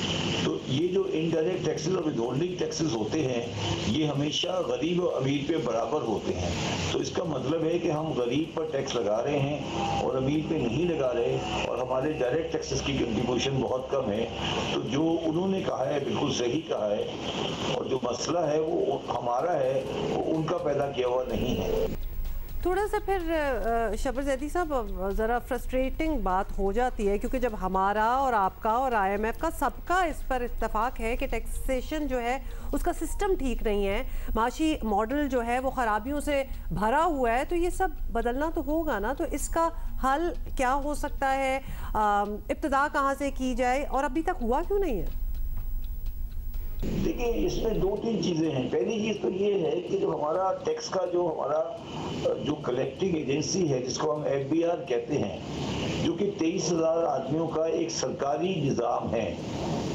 तो ये जो इनडायरेक्ट टैक्सेस और विदहोल्डिंग टैक्सेस होते हैं ये हमेशा गरीब और अमीर पे बराबर होते हैं। तो इसका मतलब है कि हम गरीब पर टैक्स लगा रहे हैं और अमीर पे नहीं लगा रहे, और हमारे डायरेक्ट टैक्सेस की कंट्रीब्यूशन बहुत कम है। तो जो उन्होंने कहा है बिल्कुल सही कहा है, और जो मसला है वो हमारा है, वो उनका पैदा किया हुआ नहीं है। थोड़ा सा फिर शहबाज ज़ैदी साहब ज़रा फ्रस्ट्रेटिंग बात हो जाती है, क्योंकि जब हमारा और आपका और IMF का सबका इस पर इत्तेफाक है कि टैक्सेशन जो है उसका सिस्टम ठीक नहीं है, माशी मॉडल जो है वो ख़राबियों से भरा हुआ है, तो ये सब बदलना तो होगा ना। तो इसका हल क्या हो सकता है, इब्तिदा कहाँ से की जाए, और अभी तक हुआ क्यों नहीं है? देखिए, इसमें दो तीन चीज़ें हैं। पहली चीज़ तो ये है कि जो हमारा टैक्स का जो हमारा जो कलेक्टिंग एजेंसी है जिसको हम FBR कहते हैं, जो कि क्योंकि 23,000 आदमियों का एक सरकारी निज़ाम है।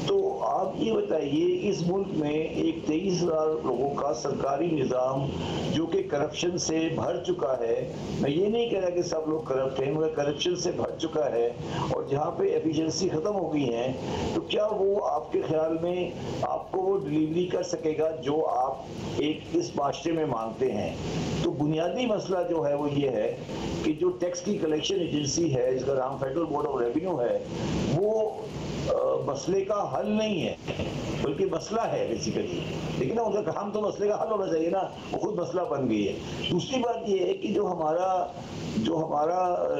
तो आप ये बताइए, इस मुल्क में एक 23,000 लोगों का सरकारी निज़ाम जो कि करप्शन से भर चुका है, मैं ये नहीं कह रहा कि सब लोग करप्ट हैं, मगर करप्शन से भर चुका है और जहाँ पे एफिशिएंसी ख़त्म हो गई है, तो क्या वो आपके ख्याल में आपको वो डिलीवरी कर सकेगा जो आप एक इस माशरे में मांगते हैं? तो बुनियादी मसला जो है वो ये है कि जो टैक्स की कलेक्शन एजेंसी है, जिसका नाम फेडरल बोर्ड ऑफ रेवेन्यू है, वो मसले का हल नहीं है बल्कि मसला है बेसिकली। लेकिन ना उनका काम तो मसले का हल होना चाहिए ना, वो खुद मसला बन गई है। दूसरी बात ये है कि जो हमारा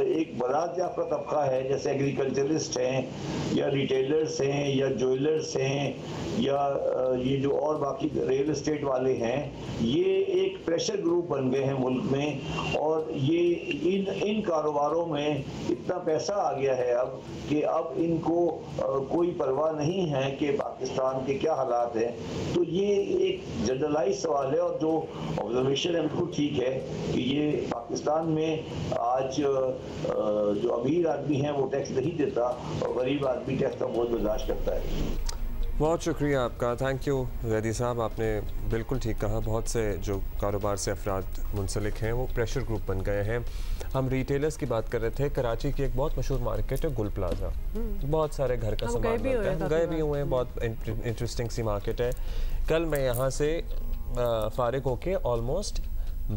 एक बरात याफ्ता तबका है, जैसे एग्रीकल्चरिस्ट हैं या रिटेलर्स हैं या ज्वेलर्स हैं या ये जो और बाकी रियल एस्टेट वाले हैं, ये एक प्रेशर ग्रुप बन गए हैं मुल्क में और ये इन कारोबारों में इतना पैसा आ गया है अब कि अब इनको कोई परवाह नहीं है कि पाकिस्तान के क्या हालात हैं। तो ये एक जनरलाइज सवाल है और जो ऑब्जर्वेशन है बिल्कुल ठीक है कि ये पाकिस्तान में आज जो अमीर आदमी है वो टैक्स नहीं देता और गरीब आदमी टैक्स का बोझ बर्दाश्त करता है। बहुत शुक्रिया आपका, थैंक यू जैदी साहब, आपने बिल्कुल ठीक कहा। बहुत से जो कारोबार से अफराद मुंसलिक हैं वो प्रेशर ग्रुप बन गए हैं। हम रिटेलर्स की बात कर रहे थे। कराची की एक बहुत मशहूर मार्केट है गुल प्लाजा, बहुत सारे घर का सामान मिलता है, गए भी हुए हैं, बहुत इंटरेस्टिंग सी मार्केट है। कल मैं यहाँ से फारिग होके ऑलमोस्ट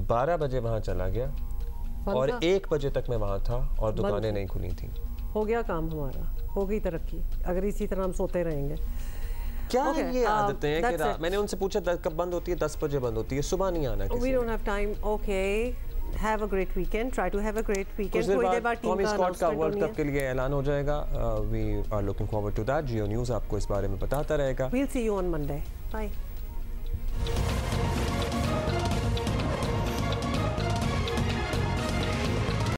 12 बजे वहाँ चला गया और 1 बजे तक मैं वहाँ था और दुकानें नहीं खुली थी। हो गया काम हमारा, हो गई तरक्की अगर इसी तरह हम सोते रहेंगे। क्या ये आदतें हैं कि मैंने उनसे पूछा कब बंद होती है, 10 बजे बंद होती है, सुबह नहीं आना किसी। We don't have time. Okay. Have a great weekend. Try to have a great weekend. थोड़ी देर बाद कौमी स्क्वाड का वर्ल्ड कप के लिए ऐलान हो जाएगा। We are looking forward to that. Geo News आपको इस बारे में बताता रहेगा। We'll see you on Monday. Bye.